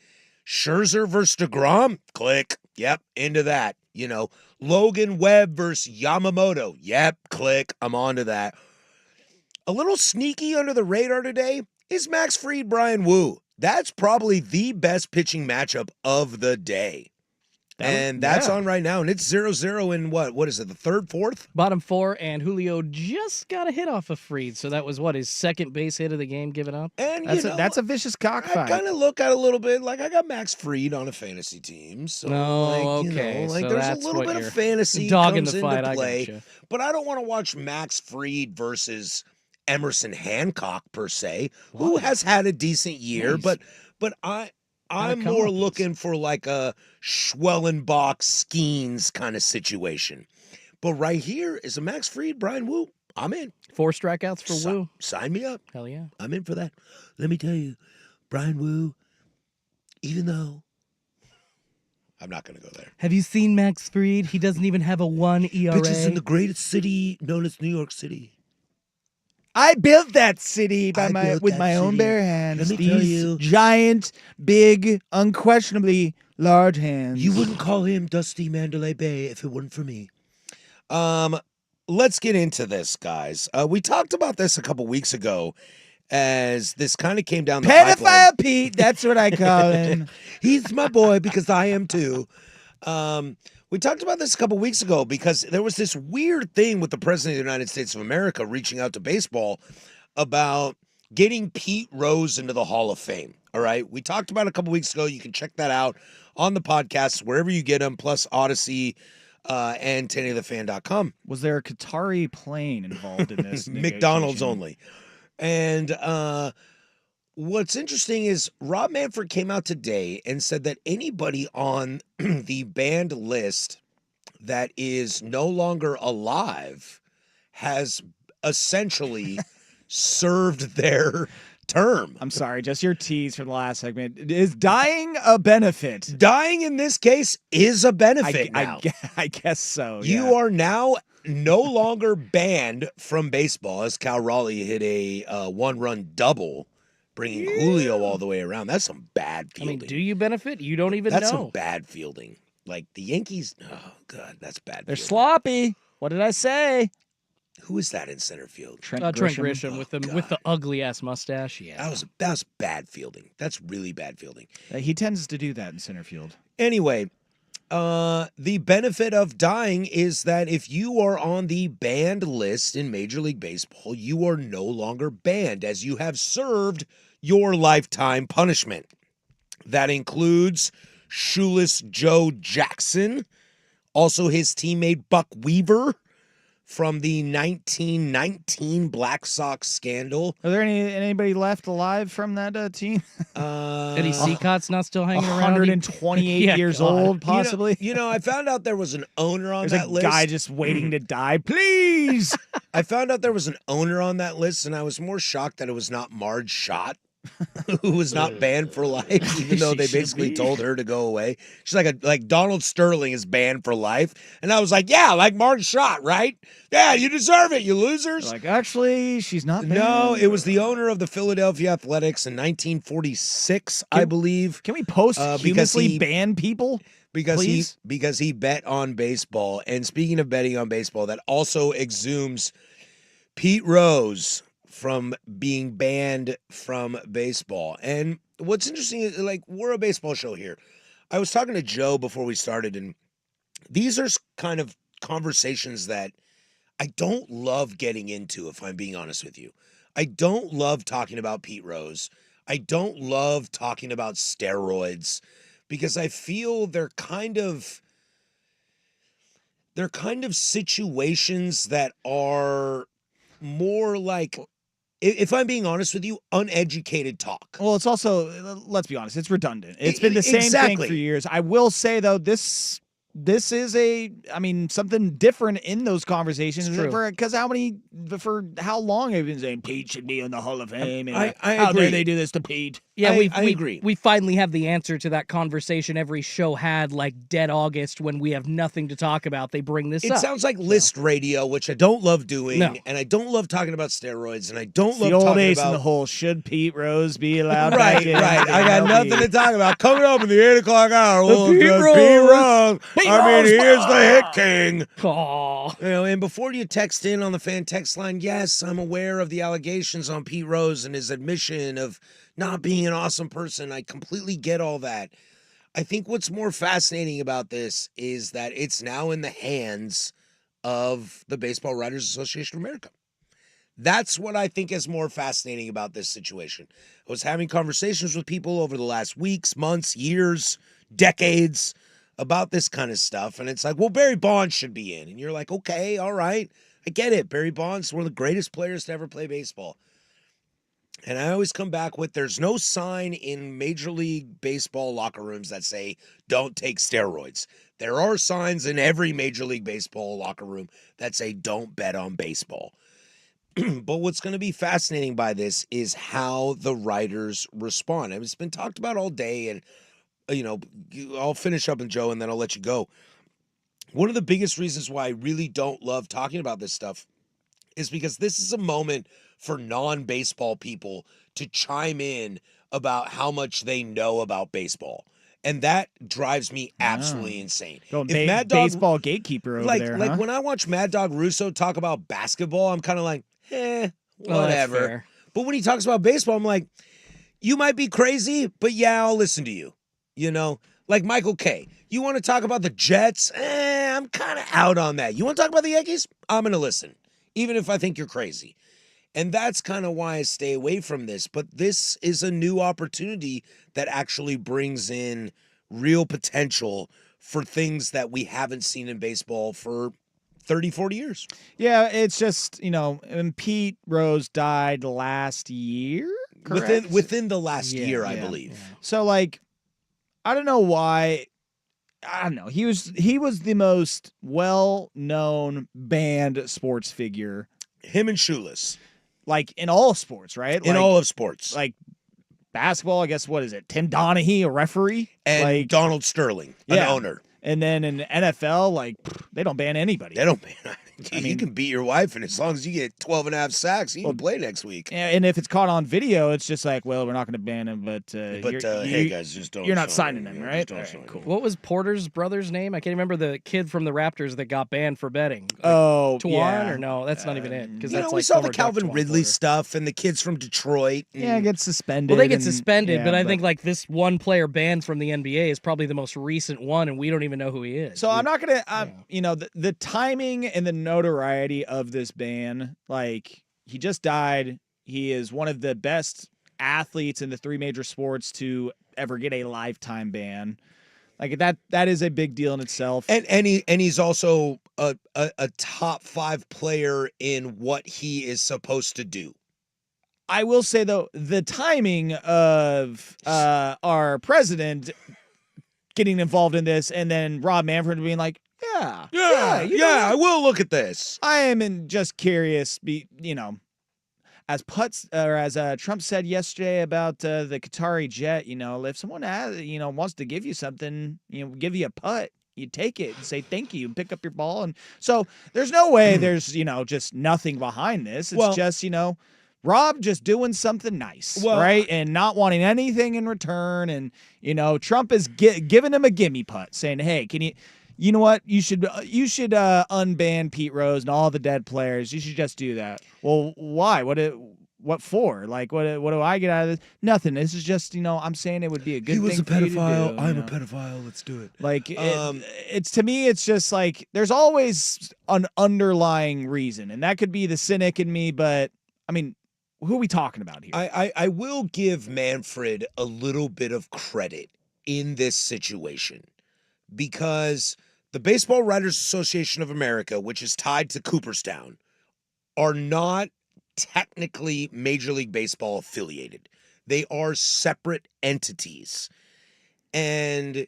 Scherzer versus DeGrom, click. Yep, into that. Logan Webb versus Yamamoto. Yep, click. I'm on to that. A little sneaky under the radar today is Max Fried, Brian Wu. That's probably the best pitching matchup of the day. That's on right now, and it's 0-0 in what is it, the third, fourth? Bottom 4, and Julio just got a hit off of Fried, so that was his second base hit of the game given up. And that's a vicious cockfight. I kind of look at it a little bit like I got Max Fried on a fantasy team, so okay, so there's that's a little what bit you're of fantasy dog in comes the fight. into play. I gotcha. But I don't want to watch Max Fried versus Emerson Hancock per se, who has had a decent year, Nice. but I'm more looking for like a Schwellenbach Skeens kind of situation. But right here is a Max Fried, Brian Wu. I'm in. 4 strikeouts for Wu. Sign me up. Hell yeah. I'm in for that. Let me tell you, Brian Wu, even though I'm not going to go there. Have you seen Max Fried? He doesn't even have a 1 ERA. Pitches in the greatest city known as New York City. I built that city with my own bare hands. Let me tell These you. giant, big, unquestionably large hands. You wouldn't call him Dusty Mandalay Bay if it weren't for me. Let's get into this, guys. We talked about this a couple weeks ago, as this kind of came down the pipeline. Pedophile Pete, that's what I call him. He's my boy because I am too. We talked about this a couple weeks ago because there was this weird thing with the President of the United States of America reaching out to baseball about getting Pete Rose into the Hall of Fame. All right. We talked about it a couple weeks ago. You can check that out on the podcast, wherever you get them, plus Odyssey and 1080thefan.com. Was there a Qatari plane involved in this? McDonald's negotiation? only. And what's interesting is Rob Manfred came out today and said that anybody on the banned list that is no longer alive has essentially served their term. I'm sorry, just your tease from the last segment. Is dying a benefit? Dying in this case is a benefit now. I guess so. You are now no longer banned from baseball, as Cal Raleigh hit a one-run double, bringing Julio all the way around. That's some bad I fielding. mean, do you benefit? You don't even That's know. some bad fielding. Like the Yankees, oh god, that's bad. They're fielding. sloppy. What did I say? Who is that in center field? Trent Grisham with the God. ugly ass mustache. Yeah, That was bad fielding. That's really bad fielding. He tends to do that in center field. Anyway, the benefit of dying is that if you are on the banned list in Major League Baseball, you are no longer banned as you have served your lifetime punishment. That includes shoeless Joe Jackson, also his teammate Buck Weaver from the 1919 Black Sox scandal. Are there anybody left alive from that team? Eddie Seacott's not still hanging around. 128 Yeah, years God. old, possibly. You know, I found out there was an owner on There's that a list. guy just waiting to die. Please. I found out there was an owner on that list, and I was more shocked that it was not Marge Schott, who was not banned for life, even though they basically told her to go away. She's like Donald Sterling is banned for life, and I was like, yeah, like Marge Schott, right? Yeah, you deserve it, you losers. Like, actually, she's not banned. No, it was the owner of the Philadelphia Athletics in 1946, I believe. Can we posthumously ban people? Because please? he bet on baseball. And speaking of betting on baseball, that also exhumes Pete Rose from being banned from baseball. And what's interesting is, like, we're a baseball show here. I was talking to Joe before we started, and these are kind of conversations that I don't love getting into, if I'm being honest with you. I don't love talking about Pete Rose. I don't love talking about steroids because I feel they're kind of situations that are more like, if I'm being honest with you, uneducated talk. Well, it's also, let's be honest, it's redundant. It's been the same Exactly. thing for years. I will say, though, this is something different in those conversations. Because for how long have you been saying Pete should be in the Hall of Fame? And I how agree. dare they do this to Pete? Yeah, I agree. We finally have the answer to that conversation every show had, like dead August, when we have nothing to talk about. They bring this It up. sounds like list radio, which I don't love doing, No. and I don't love talking about steroids, and I don't It's love the old talking ace about in the hole. Should Pete Rose be allowed Right, back in? right. I got MLB? nothing to talk about. Coming up in the 8 o'clock hour, we'll Pete just Rose. Pete Rose. Pete I mean, Rose. he is the hit king. Aw. You know, and before you text in on the fan text line, yes, I'm aware of the allegations on Pete Rose and his admission of not being an awesome person. I completely get all that. I think what's more fascinating about this is that it's now in the hands of the Baseball Writers Association of America. That's what I think is more fascinating about this situation. I was having conversations with people over the last weeks, months, years, decades about this kind of stuff. And it's like, well, Barry Bonds should be in. And you're like, okay, all right. I get it. Barry Bonds is one of the greatest players to ever play baseball. And I always come back with, there's no sign in Major League Baseball locker rooms that say, don't take steroids. There are signs in every Major League Baseball locker room that say, don't bet on baseball. But what's going to be fascinating by this is how the writers respond. I mean, it's been talked about all day, and, you know, I'll finish up with Joe and then I'll let you go. One of the biggest reasons why I really don't love talking about this stuff is because this is a moment for non-baseball people to chime in about how much they know about baseball. And that drives me absolutely insane. Going If Mad Dog, baseball gatekeeper over there, huh? when I watch Mad Dog Russo talk about basketball, I'm kind of like, Oh, that's whatever. fair. But when he talks about baseball, I'm like, you might be crazy, but yeah, I'll listen to you. You know, like Michael Kay. You want to talk about the Jets? I'm kind of out on that. You want to talk about the Yankees? I'm going to listen, even if I think you're crazy. And that's kind of why I stay away from this. But this is a new opportunity that actually brings in real potential for things that we haven't seen in baseball for 30, 40 years. Yeah, it's just, and Pete Rose died last year? Correct? Within the last year, I yeah. believe. So, like, I don't know why. I don't know. He was the most well-known banned sports figure. Him and Shoeless. Like, in all sports, right? In all of sports. Like, basketball, I guess, what is it? Tim Donaghy, a referee? And like, Donald Sterling, an owner. And then in NFL, like, they don't ban anybody. They don't ban. You can beat your wife, and as long as you get 12 and a half sacks, you can play next week. And if it's caught on video, it's just like, well, we're not going to ban him, but hey, guys, just don't. You're not signing him, right? All right, cool. What was Porter's brother's name? I can't remember the kid from the Raptors that got banned for betting. Tuan or no? That's not even it. Because that's we like saw the former Calvin Duck Ridley Porter. stuff and the kids from Detroit. Get suspended. Well, they get suspended, but I think like this one player banned from the NBA is probably the most recent one, and we don't even know who he is. So I'm not gonna, the timing and the notoriety of this ban. Like, he just died. He is one of the best athletes in the three major sports to ever get a lifetime ban. Like that is a big deal in itself. And he's also a top 5 player in what he is supposed to do. I will say though, the timing of our president getting involved in this, and then Rob Manfred being like, I will look at this. I am just curious, as Trump said yesterday about the Qatari jet, if someone wants to give you something, give you a putt, you take it and say thank you and pick up your ball. And so there's no way there's, just nothing behind this. It's just, Rob just doing something nice, right? And not wanting anything in return. And, Trump is giving him a gimme putt, saying, hey, you know what? You should unban Pete Rose and all the dead players. You should just do that. Well, why? What for? Like, what do I get out of this? Nothing. This is just, I'm saying it would be a good thing. He was a pedophile. I'm a pedophile. Let's do it. Like, it's to me, it's just like there's always an underlying reason, and that could be the cynic in me. But I mean, who are we talking about here? I will give Manfred a little bit of credit in this situation because the Baseball Writers Association of America, which is tied to Cooperstown, are not technically Major League Baseball affiliated. They are separate entities. And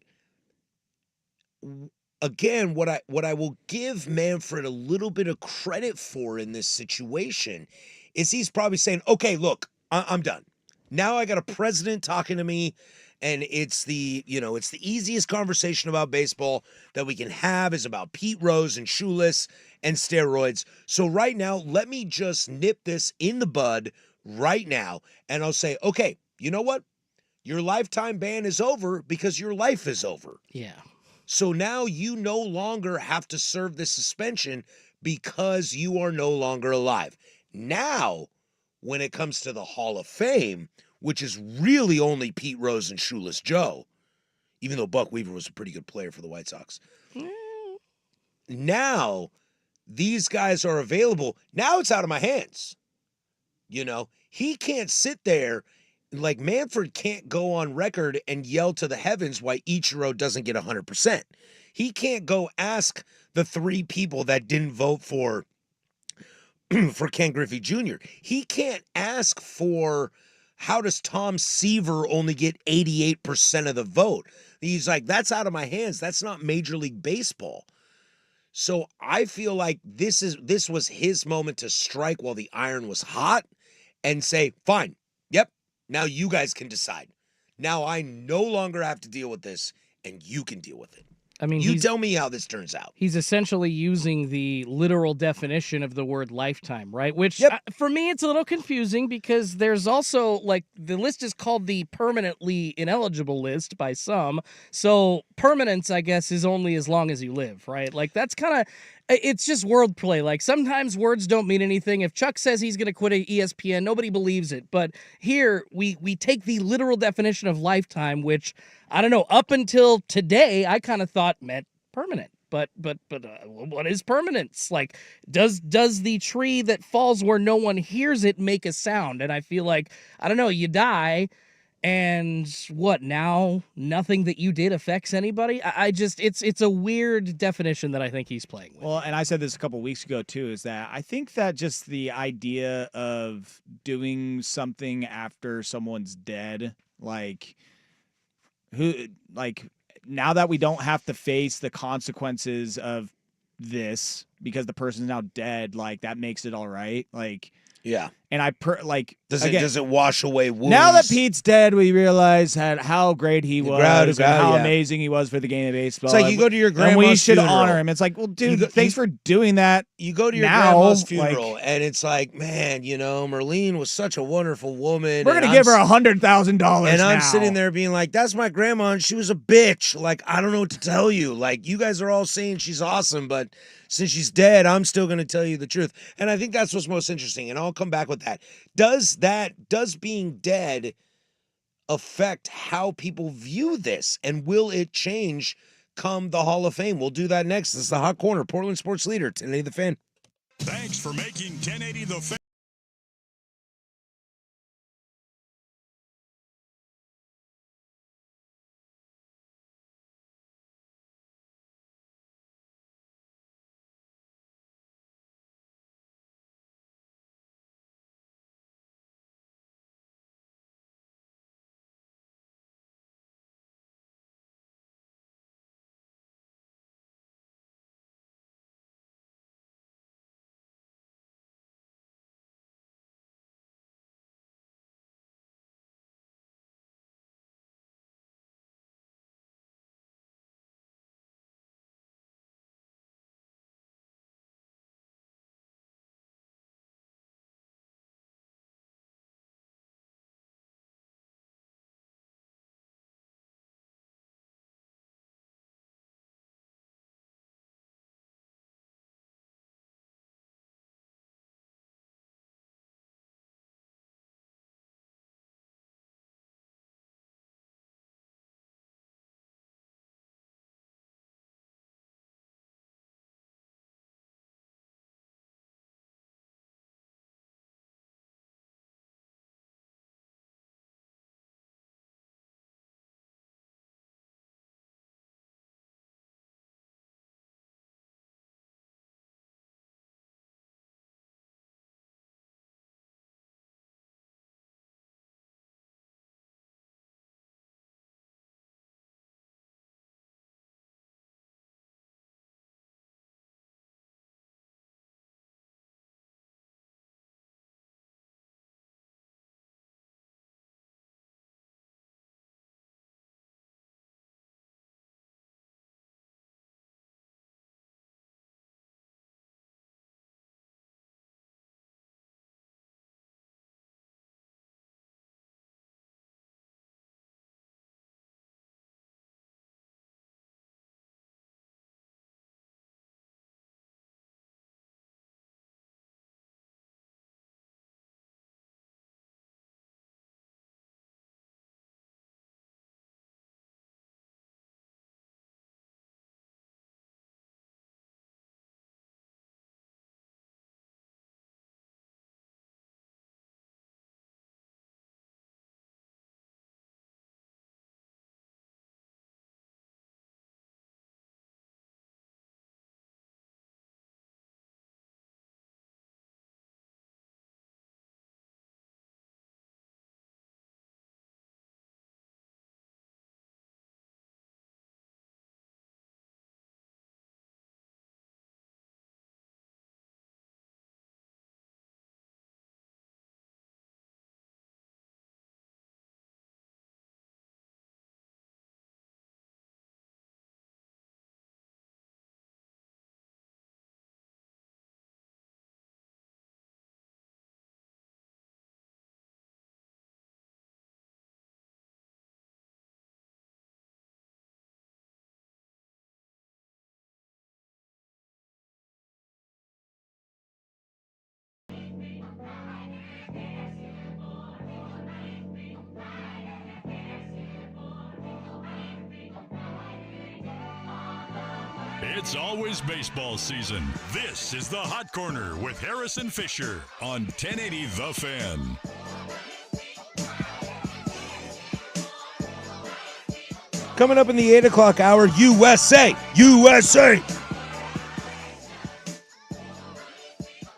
again, what I will give Manfred a little bit of credit for in this situation is he's probably saying, okay, look, I'm done. Now I got a president talking to me, and it's the easiest conversation about baseball that we can have is about Pete Rose and Shoeless and steroids. So right now, let me just nip this in the bud right now. And I'll say, okay, you know what? Your lifetime ban is over because your life is over. Yeah. So now you no longer have to serve this suspension because you are no longer alive. Now, when it comes to the Hall of Fame, which is really only Pete Rose and Shoeless Joe, even though Buck Weaver was a pretty good player for the White Sox. Now, these guys are available. Now it's out of my hands. He can't sit there, like Manfred can't go on record and yell to the heavens why Ichiro doesn't get 100%. He can't go ask the 3 people that didn't vote for Ken Griffey Jr. He can't ask for how does Tom Seaver only get 88% of the vote. He's like, that's out of my hands. That's not Major League Baseball. So I feel like this was his moment to strike while the iron was hot and say, fine, yep, now you guys can decide. Now I no longer have to deal with this, and you can deal with it. I mean, you tell me how this turns out. He's essentially using the literal definition of the word lifetime, right? Which, for me, it's a little confusing because there's also, like, the list is called the permanently ineligible list by some. So permanence, I guess, is only as long as you live, right? Like, that's kind of... It's just wordplay. Like, sometimes words don't mean anything. If Chuck says he's going to quit ESPN, nobody believes it. But here, we take the literal definition of lifetime, which, I don't know, up until today, I kind of thought meant permanent. But what is permanence? Like, does the tree that falls where no one hears it make a sound? And I feel like, I don't know, you die, and what now? Nothing that you did affects anybody. I just, it's a weird definition that I think he's playing with. Well, and I said this a couple weeks ago too, is that I think that just the idea of doing something after someone's dead, like now that we don't have to face the consequences of this because the person's now dead, like that makes it all right. Like, Yeah. and Does it wash away wounds? now that Pete's dead, we realize how great he was and how amazing he was for the game of baseball. It's like you go to your grandma's and we should funeral. honor him. It's like, well, dude, thanks for doing that. You go to your now, grandma's funeral, and it's like, man, Merlene was such a wonderful woman. We're gonna give her $100,000, and I'm sitting there being like, that's my grandma, and she was a bitch. Like, I don't know what to tell you. Like, you guys are all saying she's awesome, but since she's dead, I'm still going to tell you the truth. And I think that's what's most interesting, and I'll come back with that. Does being dead affect how people view this, and will it change come the Hall of Fame? We'll do that next. This is the Hot Corner, Portland Sports Leader, 1080 The Fan. Thanks for making 1080 The Fan It's always baseball season. This is the Hot Corner with Harrison Fisher on 1080 The Fan. Coming up in the 8 o'clock hour, USA.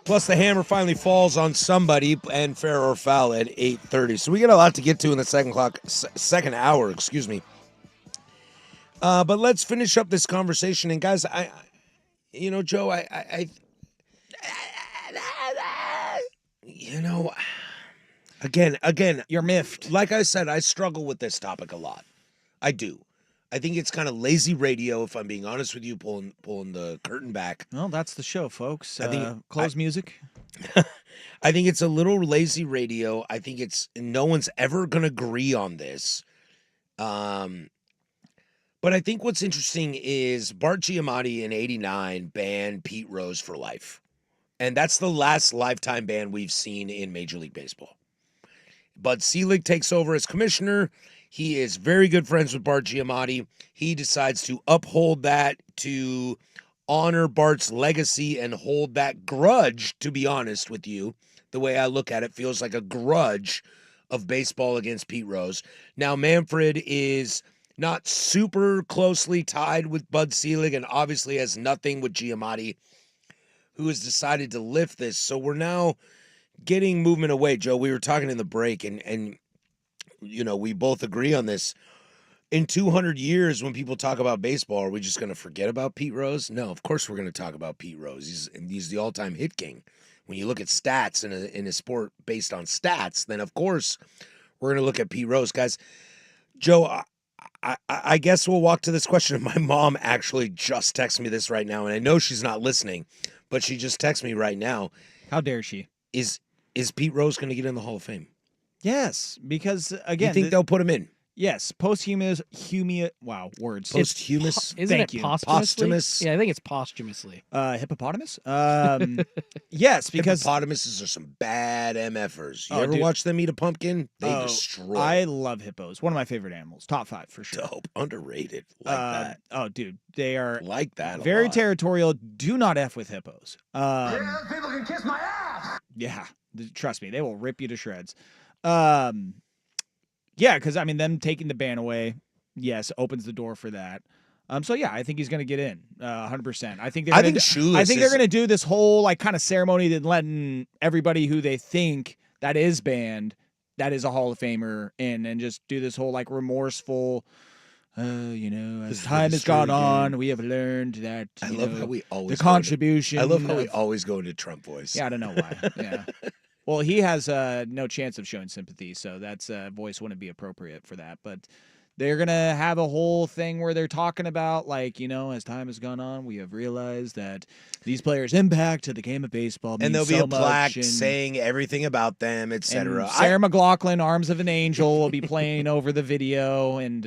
Plus, the hammer finally falls on somebody, and fair or foul at 8:30. So we got a lot to get to in the second hour. Excuse me. But let's finish up this conversation. And guys, Joe, again, You're miffed. like I said, I struggle with this topic a lot. I do. I think it's kind of lazy radio, if I'm being honest with you, pulling the curtain back. Well, that's the show, folks. I think Close music. I think it's a little lazy radio. I think no one's ever going to agree on this. But I think what's interesting is Bart Giamatti in '89 banned Pete Rose for life. And that's the last lifetime ban we've seen in Major League Baseball. Bud Selig takes over as commissioner. He is very good friends with Bart Giamatti. He decides to uphold that, to honor Bart's legacy and hold that grudge, to be honest with you. The way I look at it feels like a grudge of baseball against Pete Rose. Now, Manfred is not super closely tied with Bud Selig and obviously has nothing with Giamatti, who has decided to lift this. So we're now getting movement away. Joe, we were talking in the break, and we both agree on this. In 200 years, when people talk about baseball, are we just going to forget about Pete Rose? No, of course we're going to talk about Pete Rose. He's the all-time hit king. When you look at stats in a sport based on stats, then of course we're going to look at Pete Rose. Guys, Joe, I guess we'll walk to this question. My mom actually just texted me this right now, and I know she's not listening, but she just texted me right now. How dare she? Is Pete Rose going to get in the Hall of Fame? Yes, because again, you think they'll put him in? Yes, posthumous. Words. Posthumous. Isn't Thank it you. posthumously? Yeah, I think it's posthumously. Hippopotamus. Yes, because hippopotamuses are some bad MFers. You ever dude. watch them eat a pumpkin? They destroy. I love hippos. One of my favorite animals. Top 5 for sure. Dope. Underrated. Like that. Oh, dude, they are Like that. very lot. territorial. Do not f with hippos. People can kiss my ass. Yeah, trust me, they will rip you to shreds. Yeah, because I mean, them taking the ban away, yes, opens the door for that. So yeah, I think he's going to get in 100%. I think they're going to do this whole like kind of ceremony that letting everybody who they think that is banned, that is a Hall of Famer, in, and just do this whole like remorseful. As time has gone on, we have learned that I love how we always the contribution. I love how we always go into Trump voice. Yeah, I don't know why. Yeah. Well, he has no chance of showing sympathy, so that's voice wouldn't be appropriate for that. But they're going to have a whole thing where they're talking about, like, as time has gone on, we have realized that these players' impact to the game of baseball means And there'll be so a plaque much, saying everything about them, etc. Sarah McLachlan, Arms of an Angel, will be playing over the video, and,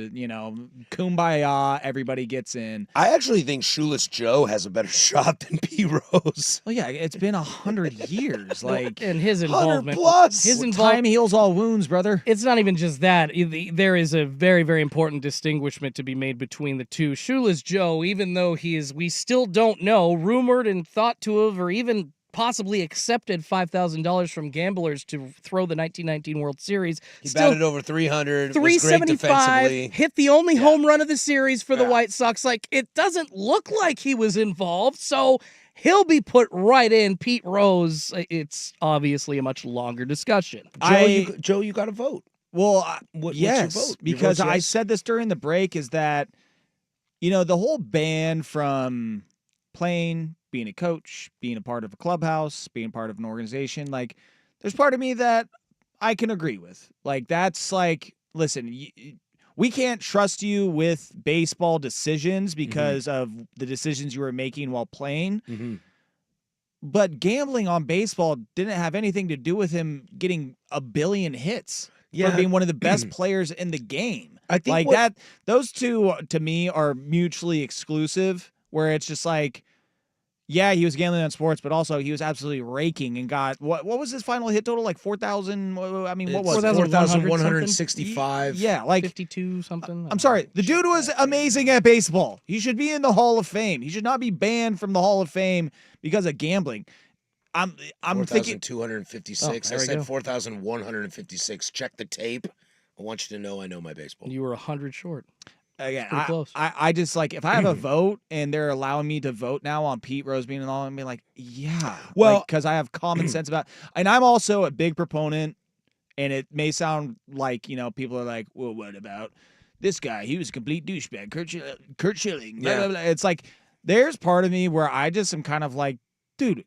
Kumbaya, everybody gets in. I actually think Shoeless Joe has a better shot than Pete Rose. Well, yeah, it's been 100 years. Like, and his involvement. 100+. Time heals all wounds, brother. It's not even just that. There is a very, very important distinguishment to be made between the two. Shoeless Joe, even though we still don't know, rumored and thought to have, or even possibly accepted $5,000 from gamblers to throw the 1919 World Series. He batted over 300, 375, hit the only home run of the series for the White Sox. Like, it doesn't look like he was involved, so he'll be put right in. Pete Rose, it's obviously a much longer discussion. Joe, you got to vote. Well, what's yes, your vote? because Your vote's I yes? said this during the break, is that, the whole ban from playing, being a coach, being a part of a clubhouse, being part of an organization, like, there's part of me that I can agree with. Like, that's like, listen, we can't trust you with baseball decisions because of the decisions you were making while playing. Mm-hmm. But gambling on baseball didn't have anything to do with him getting a billion hits. For being one of the best players in the game. I think those two to me are mutually exclusive, where it's just like, Yeah, he was gambling on sports, but also he was absolutely raking and got what was his final hit total? Like 4,000. I mean, what was it? 4,165. Yeah, like 52 something. I'm sorry. The dude was amazing at baseball. He should be in the Hall of Fame. He should not be banned from the Hall of Fame because of gambling. I'm thinking 4,256. Oh, I there we said go. 4,156. Check the tape. I want you to know I know my baseball. You were 100 short. again. Pretty close. I just like if I have a vote and they're allowing me to vote now on Pete Rose being and all, I'm be like, yeah, Well- because I have common sense about. And I'm also a big proponent. And it may sound like, people are like, well, what about this guy? He was a complete douchebag. Kurt Schilling. Blah, Yeah. blah, blah. It's like, there's part of me where I just am kind of like, dude,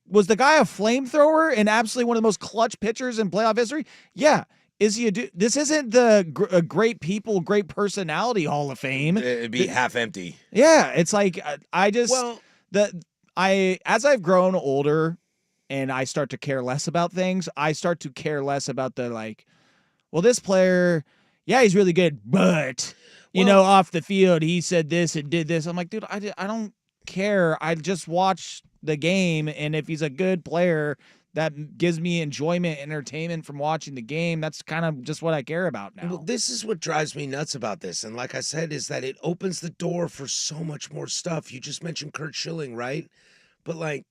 was the guy a flamethrower and absolutely one of the most clutch pitchers in playoff history? Yeah. Is he this isn't the great people, great personality Hall of Fame. It'd be half empty. Yeah. It's like, I just, Well- as I've grown older, and I start to care less about things, I start to care less about the like, well, this player, yeah, he's really good, but, off the field, he said this and did this. I'm like, dude, I don't care. I just watch the game, and if he's a good player that gives me enjoyment, entertainment from watching the game, that's kind of just what I care about now. Well, this is what drives me nuts about this. And like I said, is that it opens the door for so much more stuff. You just mentioned Kurt Schilling, right? But like,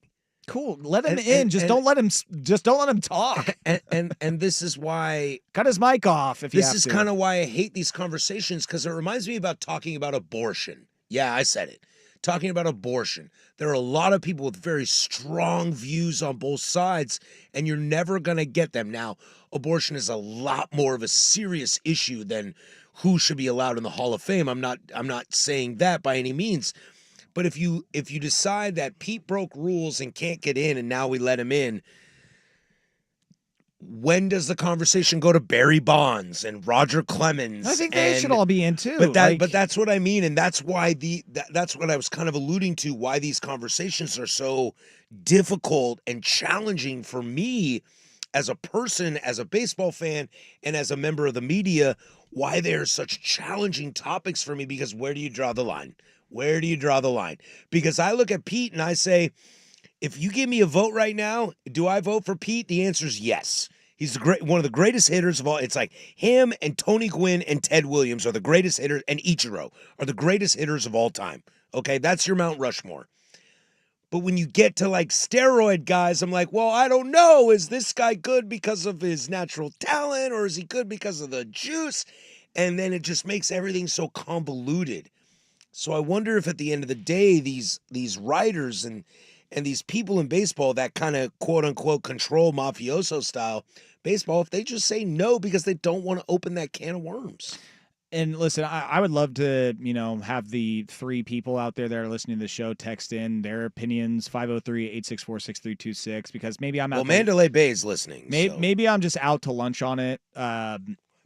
Cool. Let him And- in. and- Just and- don't let him talk. and this is why Cut his mic off if you this have is to. kind of why I hate these conversations, because it reminds me about talking about abortion. Yeah, I said it. Talking about abortion. There are a lot of people with very strong views on both sides, and you're never going to get them. Now, abortion is a lot more of a serious issue than who should be allowed in the Hall of Fame. I'm not saying that by any means. But if you decide that Pete broke rules and can't get in, and now we let him in, when does the conversation go to Barry Bonds and Roger Clemens? I think they should and- all be in too. But that's what I mean, and that's why that's what I was kind of alluding to. Why these conversations are so difficult and challenging for me as a person, as a baseball fan, and as a member of the media. Why they're such challenging topics for me? Because where do you draw the line? Where do you draw the line? Because I look at Pete and I say, if you give me a vote right now, do I vote for Pete? The answer is yes. He's one of the greatest hitters of all. It's like him and Tony Gwynn and Ted Williams are the greatest hitters, and Ichiro are the greatest hitters of all time. Okay, that's your Mount Rushmore. But when you get to like steroid guys, I'm like, well, I don't know. Is this guy good because of his natural talent, or is he good because of the juice? And then it just makes everything so convoluted. So I wonder if at the end of the day, these writers and these people in baseball that kind of quote unquote control mafioso style baseball, if they just say no because they don't want to open that can of worms. And listen, I would love to, have the three people out there that are listening to the show text in their opinions, 503-864-6326, because maybe I'm out. Well, Mandalay Bay is listening. so Maybe I'm just out to lunch on it.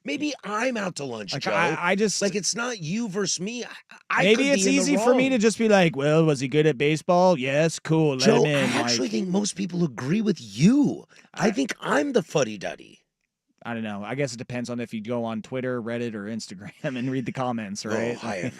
maybe I'm out to lunch, Like Joe. I just like it's not you versus me. I maybe could it's be in the easy for me wrong. to just be like, well, was he good at baseball? Yes, cool. Let Joe, him in. I actually think most people agree with you. I think I'm the fuddy-duddy. I don't know. I guess it depends on if you go on Twitter, Reddit, or Instagram and read the comments, right? Oh, I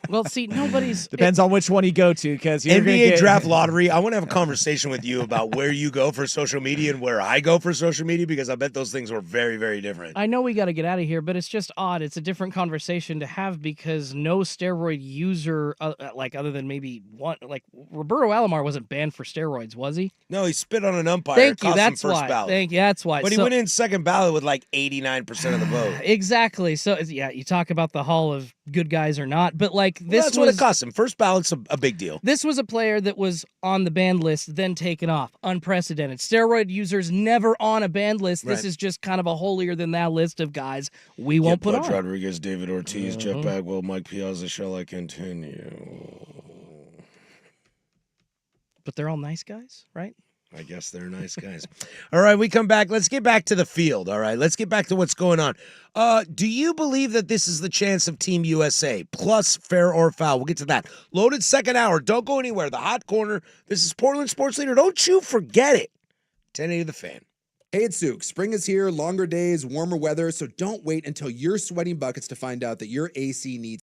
Well, see, nobody's. Depends on which one you go to, because NBA draft lottery. I want to have a conversation with you about where you go for social media and where I go for social media, because I bet those things were very, very different. I know we got to get out of here, but it's just odd. It's a different conversation to have because no steroid user, other than maybe one, like Roberto Alomar wasn't banned for steroids, was he? No, he spit on an umpire. Thank you. cost him That's first why. ballot. Thank you. That's why. But he So- went in second ballot with like 89% of the vote. Exactly. So yeah, you talk about the Hall of Good Guys or not, but like Well, this that's was what it cost him. First ballot's a big deal. This was a player that was on the banned list, then taken off. Unprecedented. Steroid users never on a banned list. This Right. is just kind of a holier than thou list of guys we won't put on. Rodriguez, David Ortiz, Jeff Bagwell, Mike Piazza. Shall I continue? But they're all nice guys, right? I guess they're nice guys. All right, we come back. Let's get back to the field. All right, let's get back to what's going on. Do you believe that this is the chance of Team USA plus fair or foul? We'll get to that. Loaded second hour. Don't go anywhere. The hot corner. This is Portland Sports Leader. Don't you forget it. 1080 The Fan. Hey, it's Zook. Spring is here, longer days, warmer weather, so don't wait until you're sweating buckets to find out that your AC needs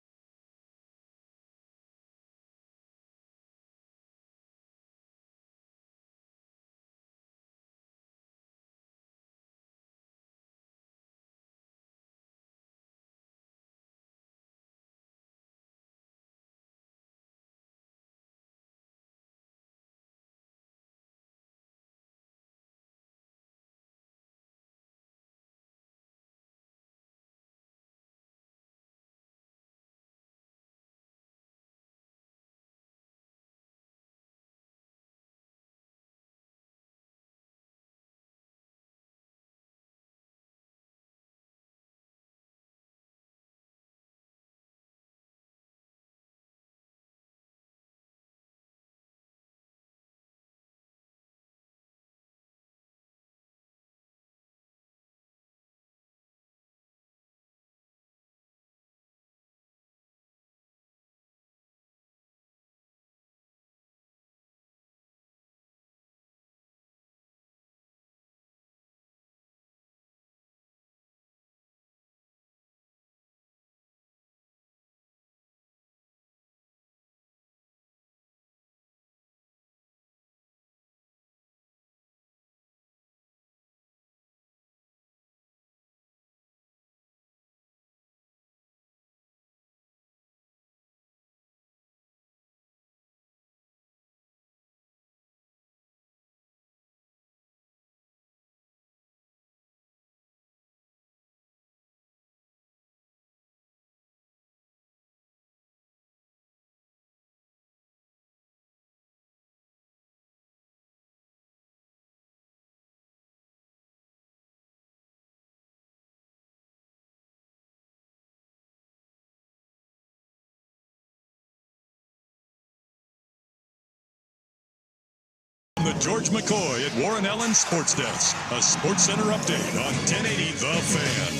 George McCoy at Warren Allen Sports Desk. A Sports Center update on 1080 The Fan.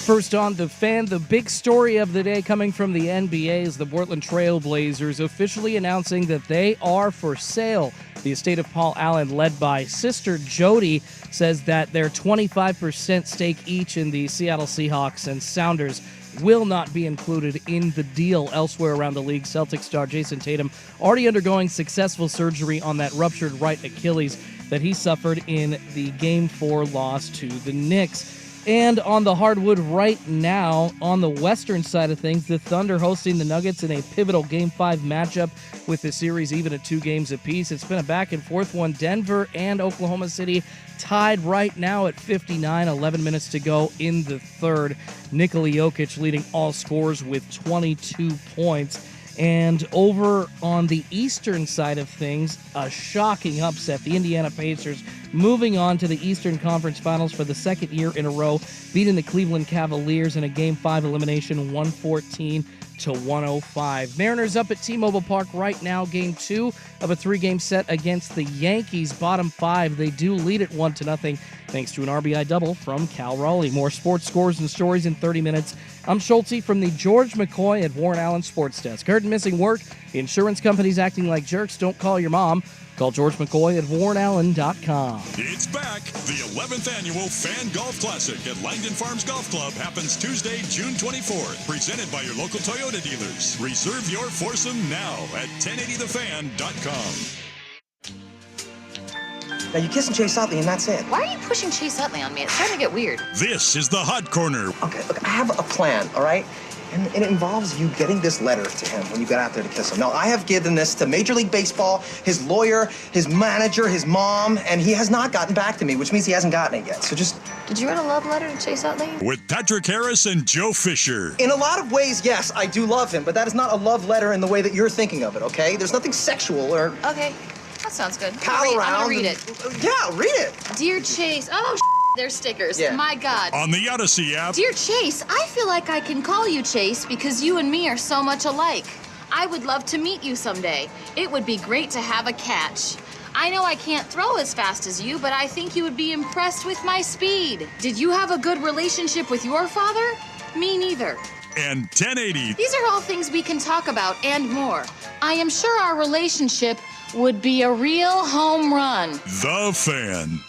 First on The Fan, the big story of the day coming from the NBA is the Portland Trail Blazers officially announcing that they are for sale. The estate of Paul Allen, led by sister Jody, says that their 25% stake each in the Seattle Seahawks and Sounders will not be included in the deal. Elsewhere around the league, Celtics star Jason Tatum already undergoing successful surgery on that ruptured right Achilles that he suffered in the Game 4 loss to the Knicks. And on the hardwood right now, on the western side of things, the Thunder hosting the Nuggets in a pivotal Game 5 matchup with the series even at 2 games apiece. It's been a back-and-forth one. Denver and Oklahoma City tied right now at 59, 11 minutes to go in the third. Nikola Jokic leading all scores with 22 points. And over on the eastern side of things, a shocking upset. The Indiana Pacers moving on to the Eastern Conference Finals for the second year in a row, beating the Cleveland Cavaliers in a Game 5 elimination, 114-105. Mariners up at T-Mobile Park right now, Game 2 of a 3-game set against the Yankees, bottom 5. They do lead it 1-0, thanks to an RBI double from Cal Raleigh. More sports scores and stories in 30 minutes. I'm Schulte from the George McCoy at Warren Allen Sports Desk. Heard missing work? Insurance companies acting like jerks. Don't call your mom. Call George McCoy at warrenallen.com. It's back. The 11th annual Fan Golf Classic at Langdon Farms Golf Club happens Tuesday, June 24th. Presented by your local Toyota dealers. Reserve your foursome now at 1080thefan.com. Now you kiss and Chase Utley, and that's it. Why are you pushing Chase Utley on me? It's starting to get weird. This is the Hot Corner. Okay, look, I have a plan, all right? And it involves you getting this letter to him when you get out there to kiss him. Now, I have given this to Major League Baseball, his lawyer, his manager, his mom, and he has not gotten back to me, which means he hasn't gotten it yet. So just... Did you write a love letter to Chase Utley? With Patrick Harris and Joe Fisher. In a lot of ways, yes, I do love him, but that is not a love letter in the way that you're thinking of it, okay? There's nothing sexual or... Okay, that sounds good. Pal around. I'm gonna read it. Yeah, read it. Dear Chase, they're stickers. Yeah. My God. On the Odyssey app. Dear Chase, I feel like I can call you Chase because you and me are so much alike. I would love to meet you someday. It would be great to have a catch. I know I can't throw as fast as you, but I think you would be impressed with my speed. Did you have a good relationship with your father? Me neither. And 1080. These are all things we can talk about and more. I am sure our relationship would be a real home run. The Fan.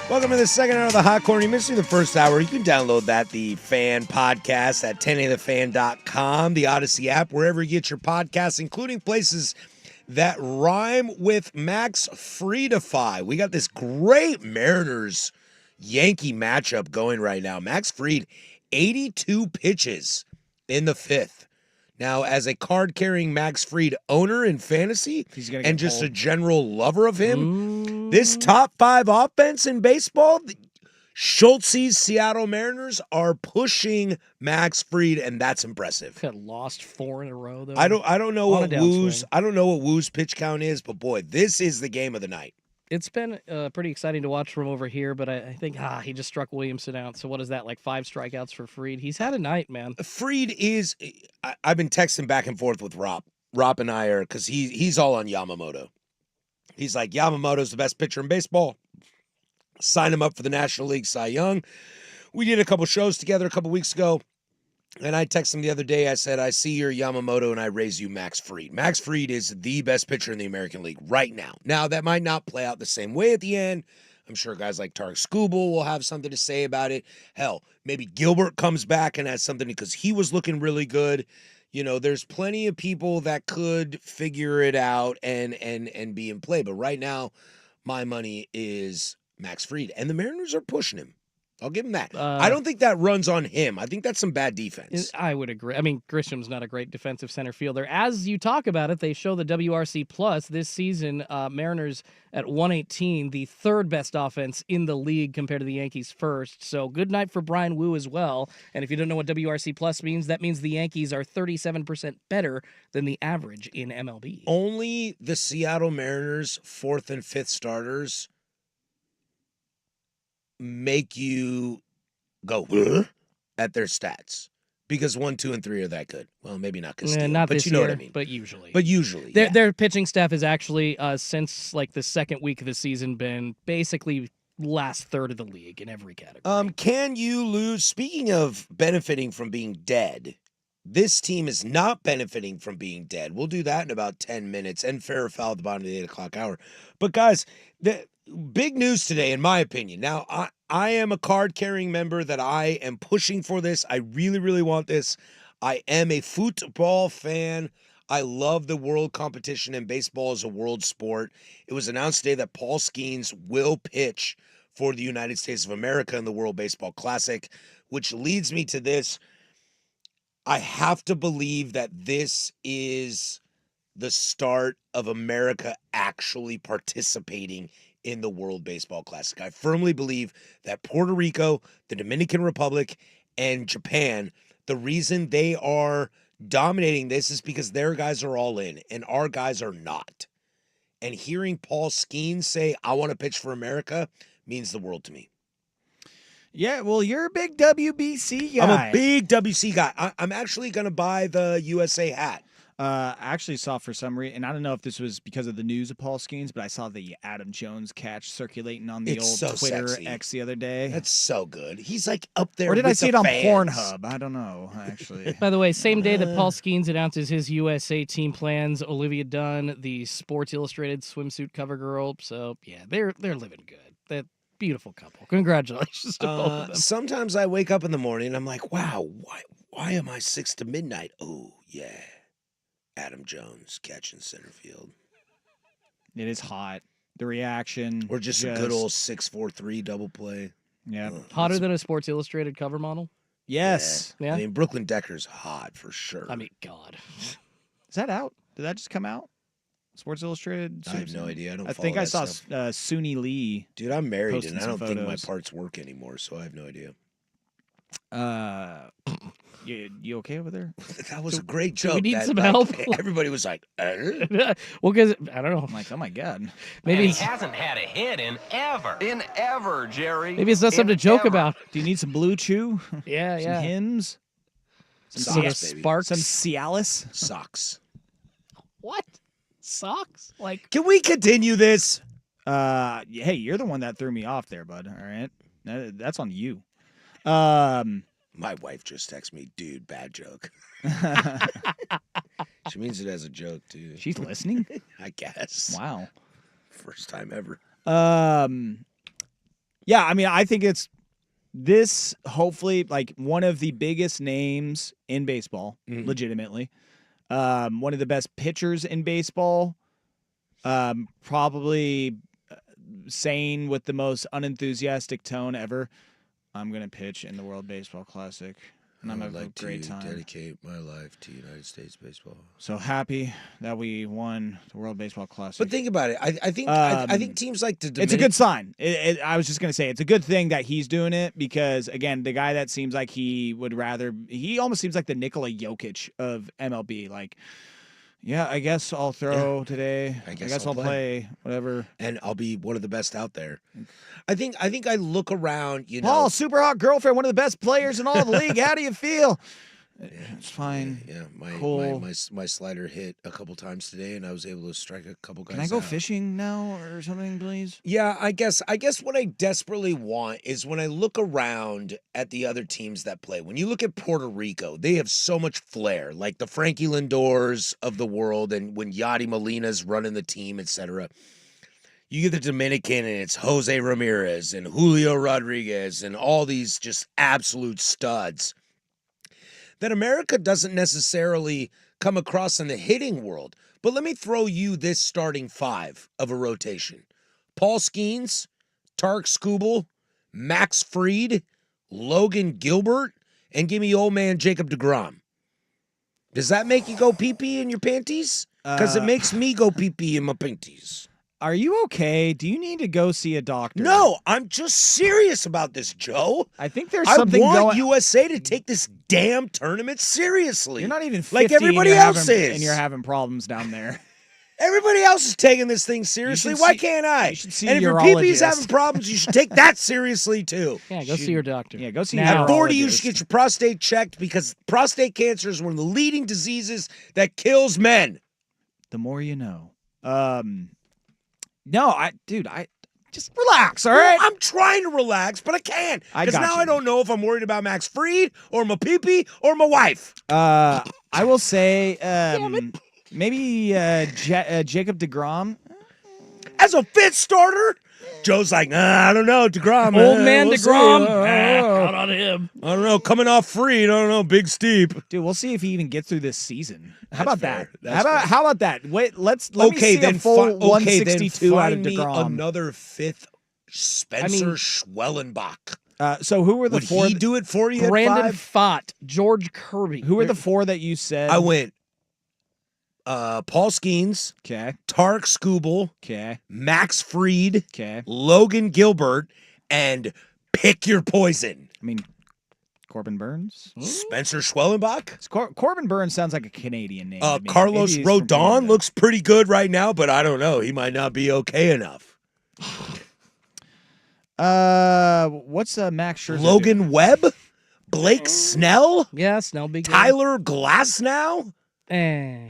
Welcome to the second hour of the Hot Corner. You missed the first hour. You can download that, the Fan Podcast, at 1080thefan.com, the Odyssey app, wherever you get your podcasts, including places that rhyme with Max Friedify. We got this great Mariners-Yankee matchup going right now. Max Fried, 82 pitches in the fifth. Now, as a card-carrying Max Fried owner in fantasy and just a general lover of him, this top 5 offense in baseball, Schultze's Seattle Mariners are pushing Max Fried, and that's impressive. Got lost 4 in a row, though. I don't know what Woo's pitch count is, but boy, this is the game of the night. It's been pretty exciting to watch from over here, but I think he just struck Williamson out. So what is that, like 5 strikeouts for Fried? He's had a night, man. Fried is – I've been texting back and forth with Rob. Rob and I are – because he's all on Yamamoto. He's like, Yamamoto's the best pitcher in baseball. Sign him up for the National League Cy Young. We did a couple shows together a couple weeks ago. And I texted him the other day. I said, I see your Yamamoto and I raise you Max Fried. Max Fried is the best pitcher in the American League right now. Now, that might not play out the same way at the end. I'm sure guys like Tarek Skubal will have something to say about it. Hell, maybe Gilbert comes back and has something because he was looking really good. You know, there's plenty of people that could figure it out and be in play. But right now, my money is Max Fried. And the Mariners are pushing him. I'll give him that. I don't think that runs on him. I think that's some bad defense. I would agree. I mean, Grisham's not a great defensive center fielder. As you talk about it, they show the WRC Plus this season, Mariners at 118, the third best offense in the league compared to the Yankees first. So good night for Brian Wu as well. And if you don't know what WRC Plus means, that means the Yankees are 37% better than the average in MLB. Only the Seattle Mariners' 4th and 5th starters make you go at their stats. Because 1, 2, and 3 are that good. Well, maybe not Castillo, Not but this you know year, what I mean. but usually. But usually, Their pitching staff has actually, since like the second week of the season, been basically last third of the league in every category. Can you lose? Speaking of benefiting from being dead, this team is not benefiting from being dead. We'll do that in about 10 minutes. And fair or foul at the bottom of the 8 o'clock hour. But guys, the big news today, in my opinion. Now, I am a card-carrying member that I am pushing for this. I really, really want this. I am a football fan. I love the world competition, and baseball is a world sport. It was announced today that Paul Skeens will pitch for the United States of America in the World Baseball Classic, which leads me to this. I have to believe that this is the start of America actually participating in the World Baseball Classic. I firmly believe that Puerto Rico, the Dominican Republic, and Japan, the reason they are dominating this is because their guys are all in and our guys are not. And hearing Paul Skeens say, I want to pitch for America, means the world to me. Yeah, well, you're a big WBC guy. I'm a big WC guy. I'm actually going to buy the USA hat. I actually saw for some reason, and I don't know if this was because of the news of Paul Skeens, but I saw the Adam Jones catch circulating on the It's old so Twitter sexy. X the other day. That's so good. He's like up there. Or did I with see it the on fans. Pornhub? I don't know, actually. By the way, same day that Paul Skeens announces his USA team plans, Olivia Dunn, the Sports Illustrated swimsuit cover girl. So yeah, they're living good. That beautiful couple. Congratulations to both of them. Sometimes I wake up in the morning and I'm like, wow, why am I 6 to midnight? Oh, yeah. Adam Jones catching center field. It is hot. The reaction. Or just a good old 6-4-3 double play. Yeah. Hotter than a Sports Illustrated cover model? Yes. Yeah. I mean, Brooklyn Decker's hot for sure. I mean, God. Is that out? Did that just come out? Sports Illustrated? I have no idea. I don't I follow think I that saw stuff. Suni Lee. Dude, I'm married posting and I some don't think my photos. parts work anymore, so I have no idea. You okay over there? That was a great do joke. we need that, some like, help? Everybody was like, Well, because, I don't know. I'm like, oh my God. Maybe he it's, hasn't had a hit in ever, Jerry. maybe it's not something to joke about. Do you need some Blue Chew? Yeah, Some hymns? Socks, Cia- baby. Sparks. Some Cialis? Socks. What? Socks? Like, Can we continue this? Hey, you're the one that threw me off there, bud. All right. That's on you. My wife just texted me, dude, bad joke. She means it as a joke, too. She's listening? I guess. Wow. First time ever. Yeah, I mean, I think it's this hopefully like one of the biggest names in baseball, legitimately. One of the best pitchers in baseball. Probably saying with the most unenthusiastic tone ever, I'm going to pitch in the World Baseball Classic. And I'm I having would a like great to time. dedicate my life to United States baseball. So happy that we won the World Baseball Classic. But think about it. I think teams like the It's a good sign. I was just going to say, it's a good thing that he's doing it because, again, the guy that seems like he almost seems like the Nikola Jokic of MLB. Like, yeah, I guess I'll throw today. I guess I'll play, whatever. And I'll be one of the best out there. I think I look around, Paul, super hot girlfriend, one of the best players in all the league. How do you feel? It's fine. Yeah, Cool. my slider hit a couple times today, and I was able to strike a couple guys Can I go out. fishing now or something, please? Yeah, I guess what I desperately want is when I look around at the other teams that play. When you look at Puerto Rico, they have so much flair, like the Frankie Lindors of the world, and when Yadi Molina's running the team, etc. You get the Dominican, and it's Jose Ramirez and Julio Rodriguez and all these just absolute studs that America doesn't necessarily come across in the hitting world. But let me throw you this starting five of a rotation. Paul Skeens, Tarek Skubal, Max Fried, Logan Gilbert, and give me old man Jacob deGrom. Does that make you go pee-pee in your panties? Because it makes me go pee-pee in my panties. Are you okay? Do you need to go see a doctor? No, I'm just serious about this, Joe. I think there's something I want going. USA to take this damn tournament seriously. You're not even 50 like everybody and you're else having, is. and you're having problems down there. Everybody else is taking this thing seriously. Why can't I? should see And if a your PP's urologist. having problems, you should take that seriously too. Yeah, go see your doctor. Yeah, go see Now. At 40, you should get your prostate checked because prostate cancer is one of the leading diseases that kills men. The more you know. No, I just relax, all right? Well, I'm trying to relax, but I can't. I Because got now you. I don't know if I'm worried about Max Fried or my pee-pee or my wife. I will say maybe Jacob DeGrom. As a fifth starter, Joe's like, I don't know, DeGrom. Old man we'll see. DeGrom. Out on him. I don't know. Coming off Fried, I don't know. Big steep. Dude, we'll see if he even gets through this season. How That's about fair. that? That's How about that? Wait, let me see then a full fi- okay, 162 then out of find me DeGrom. another fifth Spencer Schwellenbach. So who were the Would four? he do it for you? Brandon at 5? Fott, George Kirby. Who were the four that you said? I went Paul Skeens, Okay. Tarek Skubal, Okay. Max Fried, Okay. Logan Gilbert, and pick your poison. I mean, Corbin Burns. Spencer Schwellenbach. Corbin Burns sounds like a Canadian name. to me. Carlos Maybe he's from Rodon Canada. looks pretty good right now, but I don't know. He might not be okay enough. What's Max Scherzer? Logan Webb, Blake Snell, Yeah, Snell big. Tyler Glasnow. Eh.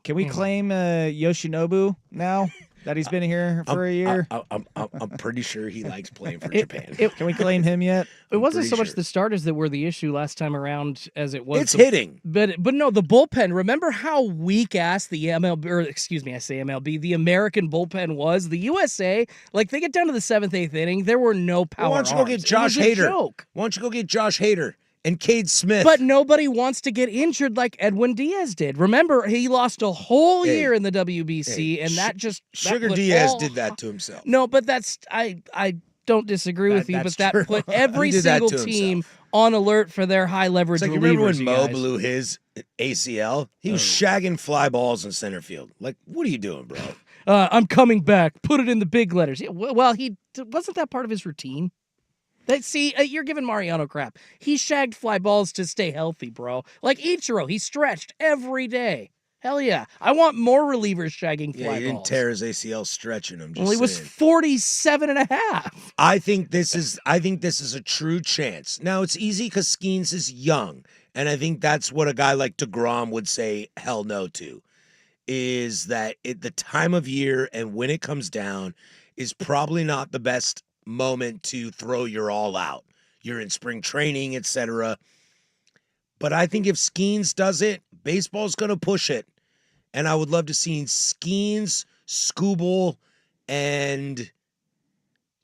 Can we claim Yoshinobu now that he's been here for a year? I'm pretty sure he likes playing for Japan. Can we claim him yet? It wasn't pretty so much sure. the starters that were the issue last time around as it was. It's hitting. But no, the bullpen. Remember how weak ass the MLB, or excuse me, I say MLB, the American bullpen was. The USA, like they get down to the 7th, 8th inning, there were no power. Why don't you go get arms. Josh It was a Hader? joke. Why don't you go get Josh Hader and Cade Smith? But nobody wants to get injured like Edwin Diaz did. Remember, he lost a whole year in the WBC, and that just that Sugar put Diaz all- did that to himself. No, but that's I don't disagree with you, that's but that true. put every He did that single to team himself. on alert for their high leverage It's like, you relievers. remember when you Mo guys. blew his ACL? He was shagging fly balls in center field. Like, what are you doing, bro? I'm coming back. Put it in the big letters. Yeah, well, he wasn't that part of his routine. You're giving Mariano crap. He shagged fly balls to stay healthy, bro. Like Ichiro, he stretched every day. Hell yeah. I want more relievers shagging Yeah, fly he didn't balls. tear his ACL stretching him. Well, he was saying. 47 and a half. I think this is a true chance. Now it's easy because Skeens is young, and I think that's what a guy like DeGrom would say hell no to. Is that the time of year and when it comes down is probably not the best moment to throw your all out. You're in spring training, etc. But I think if Skeens does it, baseball's going to push it. And I would love to see Skeens, Skubal, and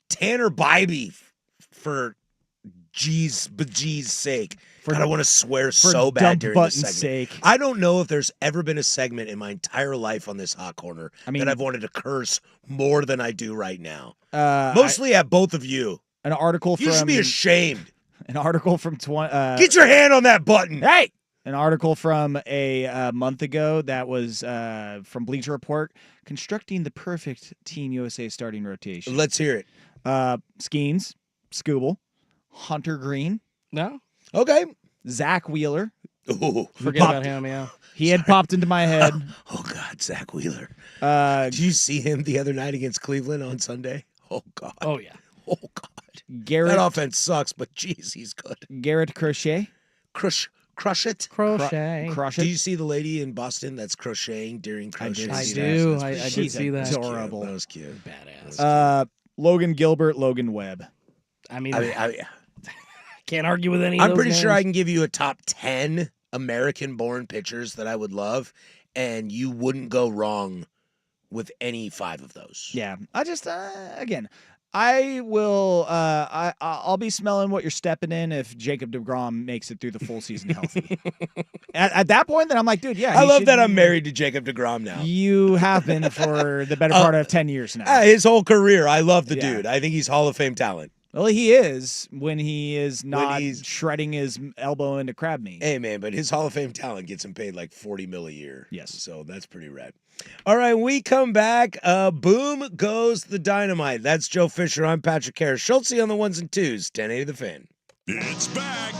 Tanner Bybee for G's sake. For- God, I want to swear for so bad dump during this button's segment. sake. I don't know if there's ever been a segment in my entire life on this hot corner that I've wanted to curse more than I do right now. Mostly at both of you. An article You from should be ashamed. an article from Get your hand on that button. Hey! An article from a month ago that was from Bleacher Report, constructing the perfect Team USA starting rotation. Let's hear it. Skeens, Skubal, Hunter Green. No? Okay. Zach Wheeler. Ooh. Forget about him, yeah. He had popped into my head. Oh, God, Zach Wheeler. Did you see him the other night against Cleveland on Sunday? Oh, God. Oh, yeah. Oh, God. Garrett, That offense sucks, but jeez, he's good. Garrett Crochet. Crush it. Crochet. Crush Do it. you see the lady in Boston that's crocheting during crochet? I season? do. That's I pretty did cute. see that. Adorable. That was cute. Badass. Logan Gilbert, Logan Webb. I mean, I can't argue with any of I'm those pretty sure I names. can give you a top 10 American-born pitchers that I would love, and you wouldn't go wrong with any 5 of those. Yeah, I just again, I will. I'll be smelling what you're stepping in if Jacob DeGrom makes it through the full season healthy. At that point, then I'm like, dude, yeah. I he love should- that I'm married to Jacob DeGrom now. You have been for the better part of 10 years now. His whole career, I love the Yeah. dude. I think he's Hall of Fame talent. Well, he is when he is not he's- shredding his elbow into crab meat. Hey, man, but his Hall of Fame talent gets him paid like $40 million a year. Yes. So that's pretty rad. All right, we come back. Boom goes the dynamite. That's Joe Fisher. I'm Patrick Harris. Schultze on the ones and twos. 1080 The Fan. It's back.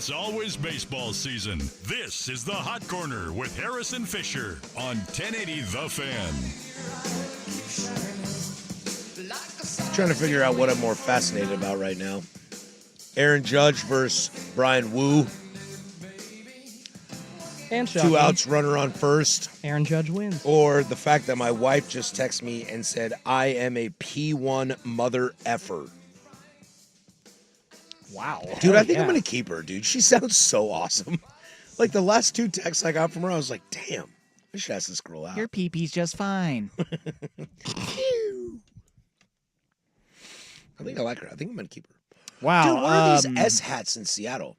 It's always baseball season. This is the Hot Corner with Harrison Fisher on 1080 The Fan. Trying to figure out what I'm more fascinated about right now. Aaron Judge versus Brian Wu. And 2 outs, runner on first. Aaron Judge wins. Or the fact that my wife just texted me and said, I am a P1 mother effer. Wow. Dude, I think I'm going to keep her, dude. She sounds so awesome. Like the last 2 texts I got from her, I was like, damn, I should ask this girl out. Your pee-pee's just fine. I think I like her. I think I'm going to keep her. Wow. Dude, what are these S hats in Seattle?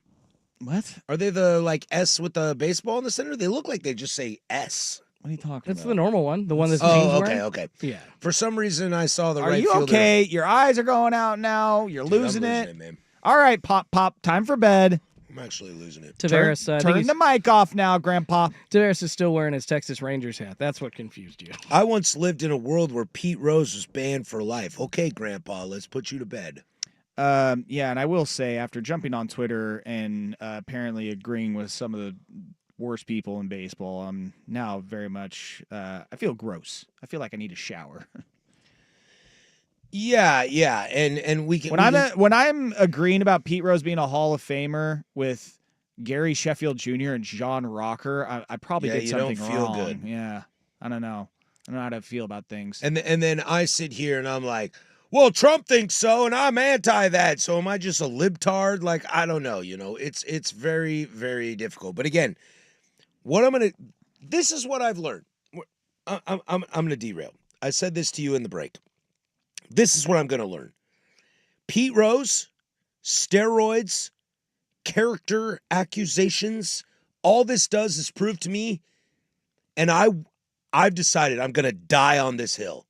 What? Are they the like S with the baseball in the center? They look like they just say S. What are you talking That's about? the normal one. The one that's okay. Yeah. For some reason, I saw the Are right you fielder. okay? Your eyes are going out now. You're Dude, I'm losing losing it. it, man. All right, Pop. Time for bed. I'm actually losing it. Tavares, I think turn he's- the mic off now, Grandpa. Tavares is still wearing his Texas Rangers hat. That's what confused you. I once lived in a world where Pete Rose was banned for life. Okay, Grandpa, let's put you to bed. Yeah, and I will say, after jumping on Twitter and apparently agreeing with some of the worst people in baseball, I'm now very much, I feel gross. I feel like I need a shower. Yeah, and we can. When I'm agreeing about Pete Rose being a Hall of Famer with Gary Sheffield Jr. and John Rocker, I probably Yeah, did you something don't feel wrong. good. Yeah, I don't know. I don't know how to feel about things. And then I sit here and I'm like, well, Trump thinks so, and I'm anti that. So am I just a libtard? Like, I don't know. You know, it's very, very difficult. But again, this is what I've learned. I'm gonna derail. I said this to you in the break. This is what I'm gonna learn. Pete Rose, steroids, character accusations, all this does is prove to me, and I've decided I'm gonna die on this hill.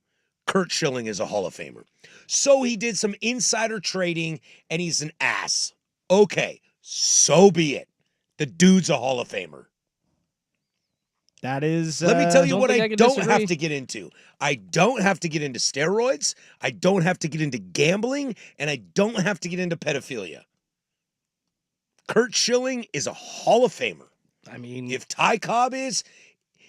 Curt Schilling is a Hall of Famer. So he did some insider trading and he's an ass. Okay, so be it. The dude's a Hall of Famer. That is. Let me tell you what I don't disagree. have to get into. I don't have to get into steroids. I don't have to get into gambling. And I don't have to get into pedophilia. Curt Schilling is a Hall of Famer. I mean, if Ty Cobb is,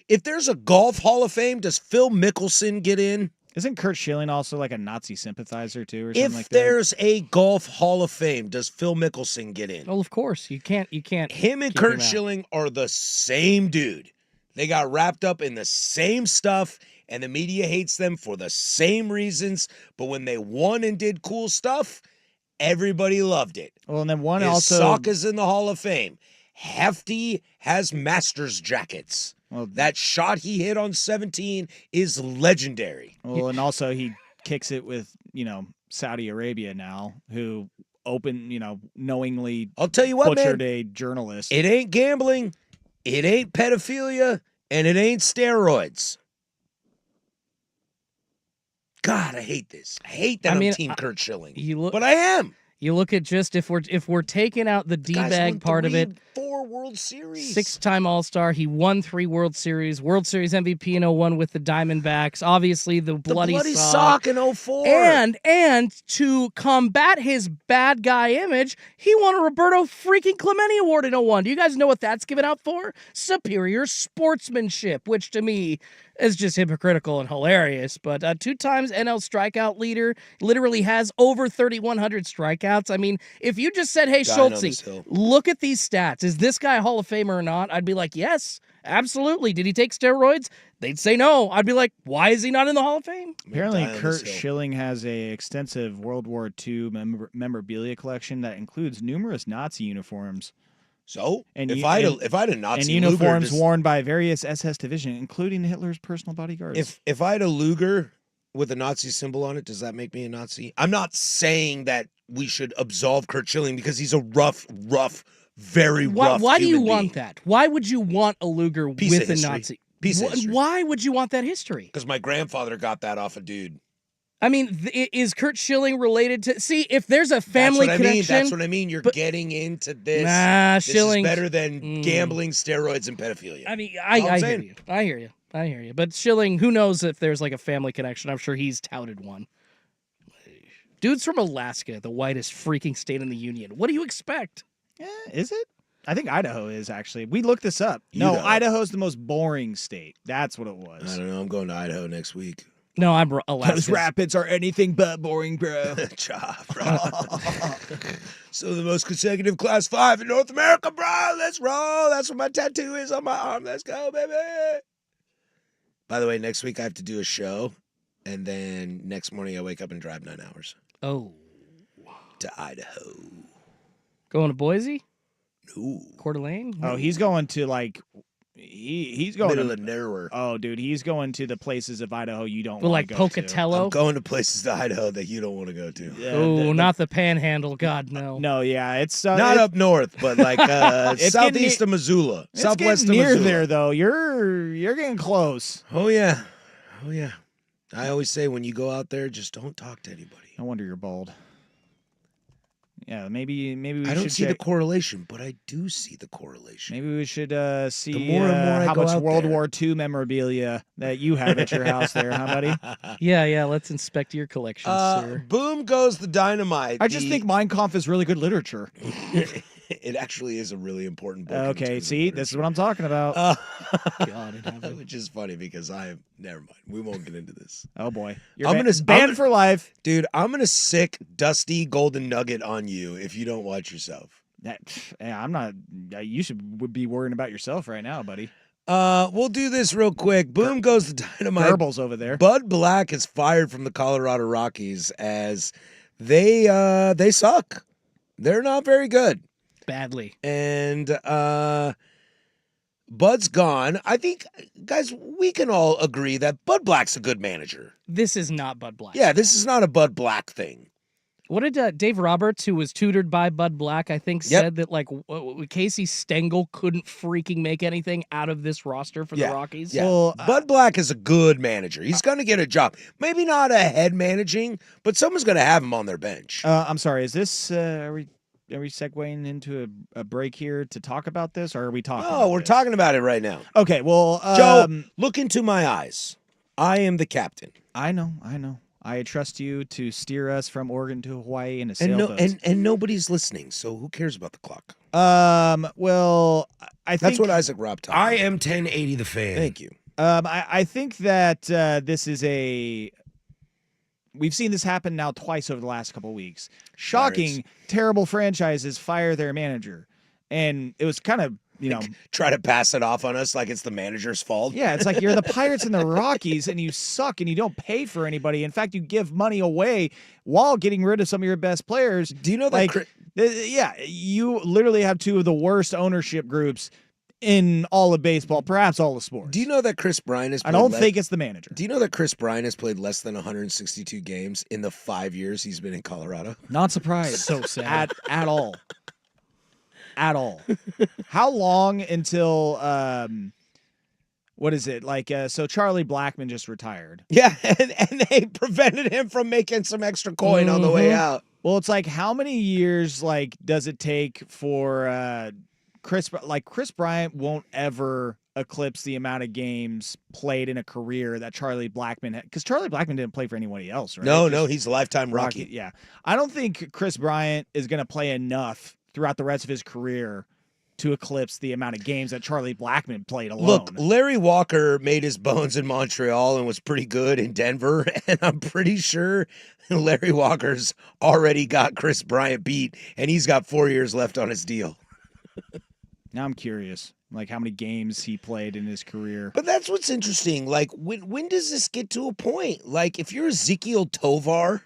if there's a golf Hall of Fame, does Phil Mickelson get in? Isn't Curt Schilling also like a Nazi sympathizer too, or something If like that? there's a golf Hall of Fame, does Phil Mickelson get in? well, of course you can't. Him and keep Curt him out. Schilling are the same dude. They got wrapped up in the same stuff, and the media hates them for the same reasons. But when they won and did cool stuff, everybody loved it. Well, and then one His also. sock is in the Hall of Fame. Hefty has Masters jackets. Well, that shot he hit on 17 is legendary. Well, and also he kicks it with, Saudi Arabia now, who knowingly I'll tell you what, butchered man. a journalist. It ain't gambling, it ain't pedophilia, and it ain't steroids. God, I hate this. I hate that I'm Team Curt Schilling. But I am. You look at just if we're taking out the D-bag part of it. 4 World Series. 6-time All-Star. He won 3 World Series MVP in 01 with the Diamondbacks. Obviously, the bloody sock in 04. And to combat his bad guy image, he won a Roberto freaking Clemente Award in 01. Do you guys know what that's given out for? Superior sportsmanship, which to me is just hypocritical and hilarious. But 2 times NL strikeout leader, literally has over 3,100 strikeouts. I mean, if you just said, hey, Dying on this Schultze, hill. look at these stats. Is this guy a Hall of Famer or not? I'd be like, yes, absolutely. Did he take steroids? They'd say no. I'd be like, why is he not in the Hall of Fame? Apparently, Curt Schilling has a extensive World War II memorabilia collection that includes numerous Nazi uniforms. So, And if I had a Nazi and Luger, uniforms worn by various SS division, including Hitler's personal bodyguards. if I had a Luger with a Nazi symbol on it, does that make me a Nazi? I'm not saying that we should absolve Curt Schilling because he's a rough, very rough. Why do you human want being. that? Why would you want a Luger Piece with of a history. Nazi? Piece of history. Why would you want that history? Because my grandfather got that off a dude. I mean, is Curt Schilling related to? See, if there's a family connection, That's what I mean. You're getting into this. Nah, this Schilling is better than gambling, steroids, and pedophilia. I mean, That's all I'm I hear saying. you. I hear you. But Schilling, who knows if there's like a family connection? I'm sure he's touted one. Dude's from Alaska, the whitest freaking state in the union. What do you expect? Is it? I think Idaho is actually. We looked this up. No, Idaho's the most boring state. That's what it was. I don't know. I'm going to Idaho next week. No, I'm Alaska. Those rapids are anything but boring, bro. Cha, bro. So the most consecutive Class 5 in North America, bro. Let's roll. That's what my tattoo is on my arm. Let's go, baby. By the way, next week I have to do a show, and then next morning I wake up and drive 9 hours. Oh. To Idaho. Going to Boise? No. Coeur d'Alene? Oh, he's going to like he's going Middle to of nowhere. Oh, dude, he's going to the places of Idaho you don't Well, want like to go Pocatello? I'm going to places to Idaho that you don't want to go to. Oh, not the Panhandle. God, no. No, yeah, it's not up north, but like southeast of Missoula, It's southwest getting of near Missoula. there though. You're getting close. Oh yeah. I always say when you go out there, just don't talk to anybody. No wonder you're bald. Yeah, maybe we I don't should see the check- correlation, but I do see the correlation. Maybe we should see The more and more I how go much out World there. War II memorabilia that you have at your house there, huh, buddy? Yeah, let's inspect your collection, sir. Boom goes the dynamite. I just think Mein Kampf is really good literature. It actually is a really important book. Okay, see, this is what I'm talking about. God in heaven. Which is funny because never mind. We won't get into this. Oh boy, you're I'm gonna banned for life, dude. I'm gonna sick Dusty Golden Nugget on you if you don't watch yourself. I'm not. You should be worrying about yourself right now, buddy. We'll do this real quick. Boom goes the dynamite. Goebbels over there. Bud Black is fired from the Colorado Rockies as they suck. They're not very good. Badly. And Bud's gone. I think, guys, we can all agree that Bud Black's a good manager. This is not Bud Black. Yeah, this is not a Bud Black thing. What did Dave Roberts, who was tutored by Bud Black, I think, said that like Casey Stengel couldn't freaking make anything out of this roster for the Rockies? Yeah. Well, Bud Black is a good manager. He's going to get a job. Maybe not a head managing, but someone's going to have him on their bench. I'm sorry. Is this are we segueing into a break here to talk about this, or are we talking? Oh, about we're this? talking about it right now. Okay, well, Joe, look into my eyes. I am the captain. I know. I trust you to steer us from Oregon to Hawaii in a And sailboat. and nobody's listening, so who cares about the clock? Well, I think That's what Isaac Robb taught me. I am 1080 the fan. Thank you. I think that this is we've seen this happen now twice over the last couple of weeks. Shocking, terrible franchises fire their manager. And it was kind of, try to pass it off on us like it's the manager's fault. yeah, it's like you're the Pirates and the Rockies and you suck and you don't pay for anybody. In fact, you give money away while getting rid of some of your best players. Do you know that? Yeah, you literally have two of the worst ownership groups in all of baseball, perhaps all of sports. Do you know that Chris Bryant has I played don't think it's the manager. Do you know that Chris Bryant has played less than 162 games in the 5 years he's been in Colorado? Not surprised. So sad. At all. At all. How long until what is it? Like so Charlie Blackmon just retired. Yeah, and they prevented him from making some extra coin on the way out. Well, it's like how many years does it take for Chris Bryant won't ever eclipse the amount of games played in a career that Charlie Blackmon had, because Charlie Blackmon didn't play for anybody else, right? No, he's a lifetime Rocky. Yeah. I don't think Chris Bryant is going to play enough throughout the rest of his career to eclipse the amount of games that Charlie Blackmon played alone. Look, Larry Walker made his bones in Montreal and was pretty good in Denver, and I'm pretty sure Larry Walker's already got Chris Bryant beat, and he's got 4 years left on his deal. Now I'm curious, like how many games he played in his career. But that's what's interesting. Like, when does this get to a point? Like, if you're Ezekiel Tovar,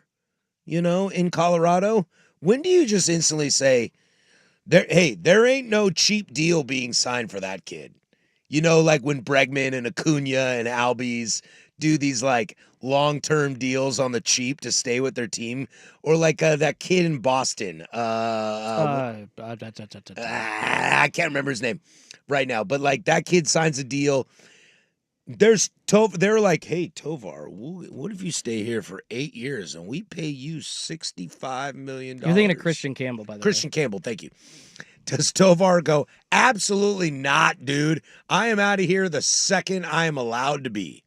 in Colorado, when do you just instantly say, there ain't no cheap deal being signed for that kid? Like when Bregman and Acuna and Albies do these like long-term deals on the cheap to stay with their team, or like that kid in Boston. I can't remember his name right now, but like that kid signs a deal. They're like, hey, Tovar, what if you stay here for 8 years and we pay you $65 million? You're thinking of Christian Campbell, by the way. Christian Campbell, thank you. Does Tovar go, absolutely not, dude. I am out of here the second I am allowed to be?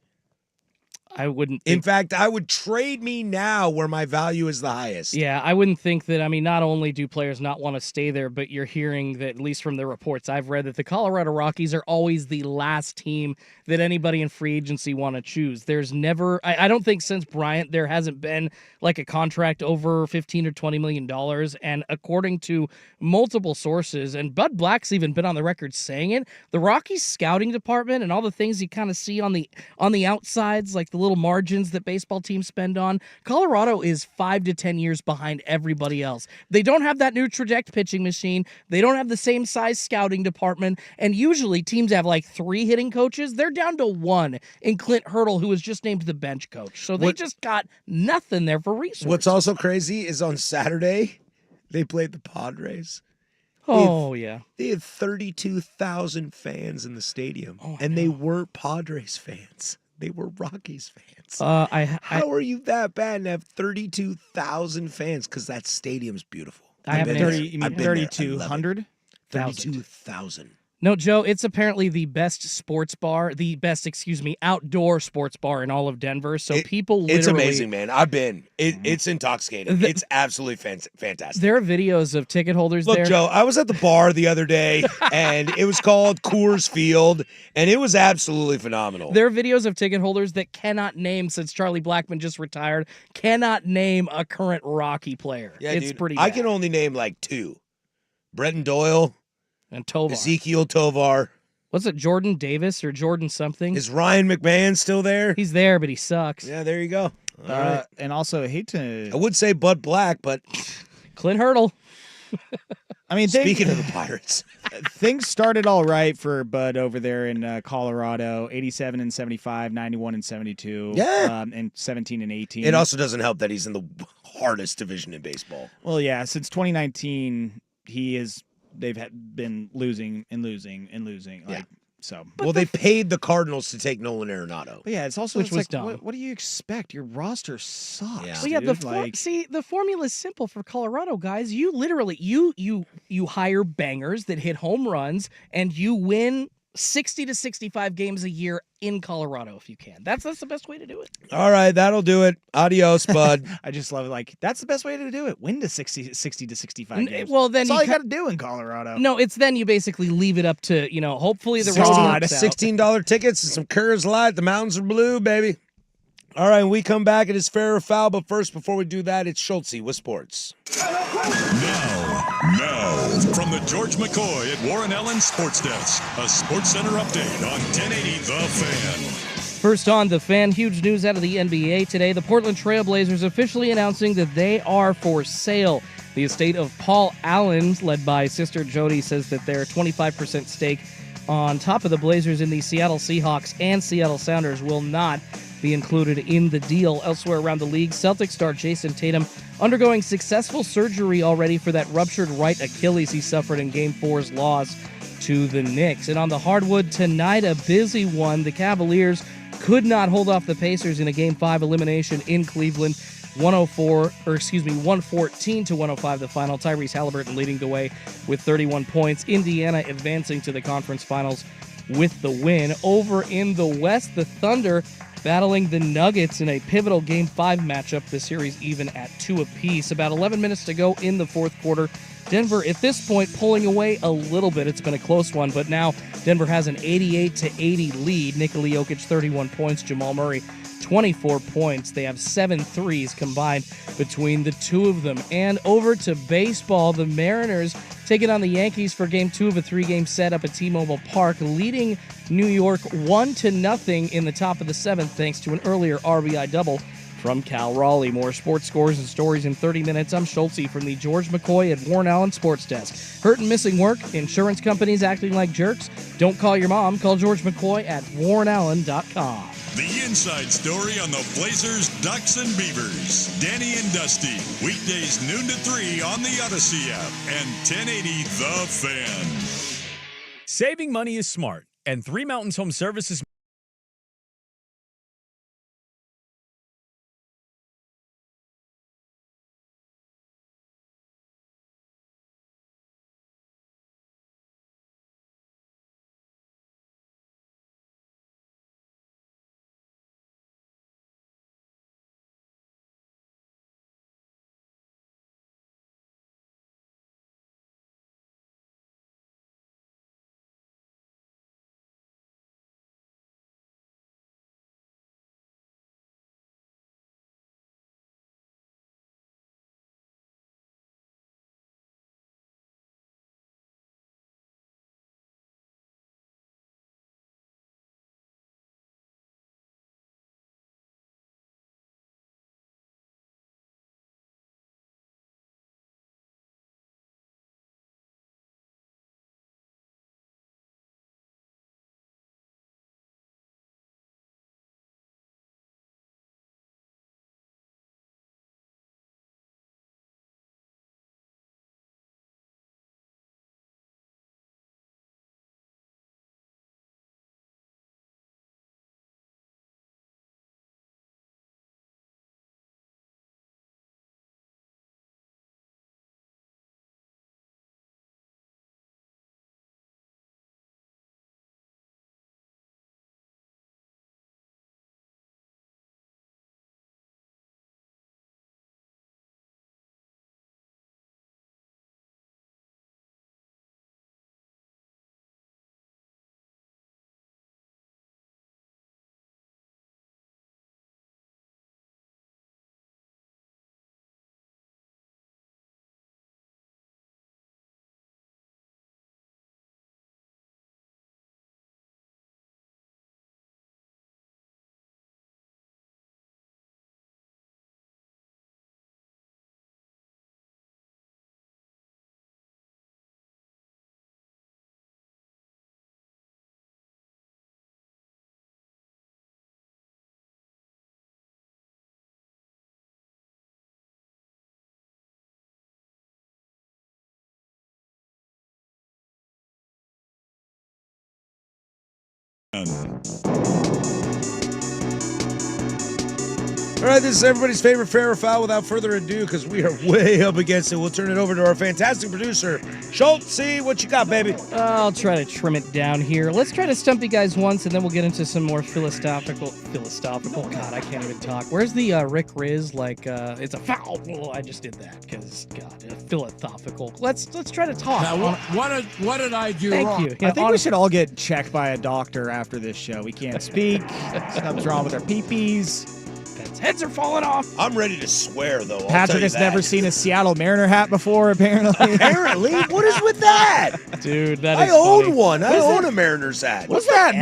I wouldn't In think. fact, I would trade me now where my value is the highest. Yeah, I wouldn't think that. I mean, not only do players not want to stay there, but you're hearing that, at least from the reports I've read, that the Colorado Rockies are always the last team that anybody in free agency want to choose. There's never, I don't think since Bryant, there hasn't been like a contract over $15 or $20 million. And according to multiple sources, and Bud Black's even been on the record saying it, the Rockies scouting department and all the things you kind of see on the outsides, like the little margins that baseball teams spend on, Colorado is 5 to 10 years behind everybody else. They don't have that new Traject pitching machine. They don't have the same size scouting department. And usually teams have like 3 hitting coaches. They're down to 1 in Clint Hurdle, who was just named the bench coach. So they just got nothing there for resources. What's also crazy is on Saturday, they played the Padres. Oh, yeah. They had 32,000 fans in the stadium, and they weren't Padres fans. They were Rockies fans. How are you that bad and have 32,000 fans? Because that stadium's beautiful. I haven't been there. answered. You mean I've been there. I love it. 3,200? 32,000. No, Joe, it's apparently the best outdoor sports bar in all of Denver. So people literally... It's amazing, man. I've been. It's intoxicating. It's absolutely fantastic. There are videos of ticket holders Look, there. Joe, I was at the bar the other day, and it was called Coors Field, and it was absolutely phenomenal. There are videos of ticket holders that cannot name, since Charlie Blackmon just retired, cannot name a current Rocky player. Yeah, it's dude, pretty bad. I can only name like 2. Brenton Doyle and Tovar. Ezekiel Tovar. What's it, Jordan Davis or Jordan something? Is Ryan McMahon still there? He's there, but he sucks. Yeah, there you go. All right. And also, I hate to... I would say Bud Black, but... Clint Hurdle. I mean, speaking of the Pirates, things started all right for Bud over there in Colorado. 87 and 75, 91 and 72. Yeah. And 17 and 18. it also doesn't help that he's in the hardest division in baseball. Well, yeah, since 2019, they've been losing and losing and losing. Like, so. Well, they paid the Cardinals to take Nolan Arenado. But yeah, it's also Which was like, dumb. what do you expect? Your roster sucks. Yeah. Well, yeah, dude. the formula is simple for Colorado, guys. You literally you hire bangers that hit home runs, and you win 60 to 65 games a year in Colorado if you can. That's the best way to do it. All right, that'll do it. Adios, Bud. I just love it. Like, that's the best way to do it. Win to 60 to 65 games. Well, then that's all you got to do in Colorado. No, it's then you basically leave it up to, hopefully the road works out. $16 tickets and some Coors Light. The mountains are blue, baby. All right, when we come back, it is fair or foul. But first, before we do that, it's Schultze with sports. Now, from the George McCoy at Warren Allen Sports Desk, a Sports Center update on 1080 The Fan. First on The Fan, huge news out of the NBA today. The Portland Trail Blazers officially announcing that they are for sale. The estate of Paul Allen, led by sister Jody, says that their 25% stake on top of the Blazers in the Seattle Seahawks and Seattle Sounders will not be included in the deal. Elsewhere around the league, Celtics star Jason Tatum undergoing successful surgery already for that ruptured right Achilles he suffered in Game 4's loss to the Knicks. And on the hardwood tonight, a busy one. The Cavaliers could not hold off the Pacers in a Game 5 elimination in Cleveland. 114 to 105 the final. Tyrese Halliburton leading the way with 31 points. Indiana advancing to the conference finals with the win. Over in the West, the Thunder battling the Nuggets in a pivotal Game 5 matchup. The series even at 2 apiece. About 11 minutes to go in the fourth quarter. Denver, at this point, pulling away a little bit. It's been a close one, but now Denver has an 88-80 lead. Nikola Jokic, 31 points. Jamal Murray, 24 points. They have 7 threes combined between the two of them. And over to baseball, the Mariners taking on the Yankees for Game 2 of a 3-game set up at T-Mobile Park, leading New York 1-0 in the top of the 7th thanks to an earlier RBI double from Cal Raleigh. More sports scores and stories in 30 minutes. I'm Schultze from the George McCoy at Warren Allen Sports Desk. Hurt and missing work? Insurance companies acting like jerks? Don't call your mom. Call George McCoy at warrenallen.com. The inside story on the Blazers, Ducks, and Beavers. Danny and Dusty. Weekdays noon to 3 on the Odyssey app and 1080 The Fan. Saving money is smart, and Three Mountains Home Services All right, this is everybody's favorite fair or foul. Without further ado, because we are way up against it, we'll turn it over to our fantastic producer, Schultz. See what you got, baby. I'll try to trim it down here. Let's try to stump you guys once, and then we'll get into some more philosophical. God, I can't even talk. Where's the Rick Riz? Like, it's a foul. Well, I just did that because, God, philosophical. Let's try to talk. Now, what did I do Thank wrong? you. Yeah, I think we should all get checked by a doctor after this show. We can't speak. Something's wrong with our peepees. Heads are falling off. I'm ready to swear, though. Patrick has never seen a Seattle Mariner hat before, apparently. Apparently? What is with that? Dude, that I is own funny. one. I own a Mariners hat. What's that?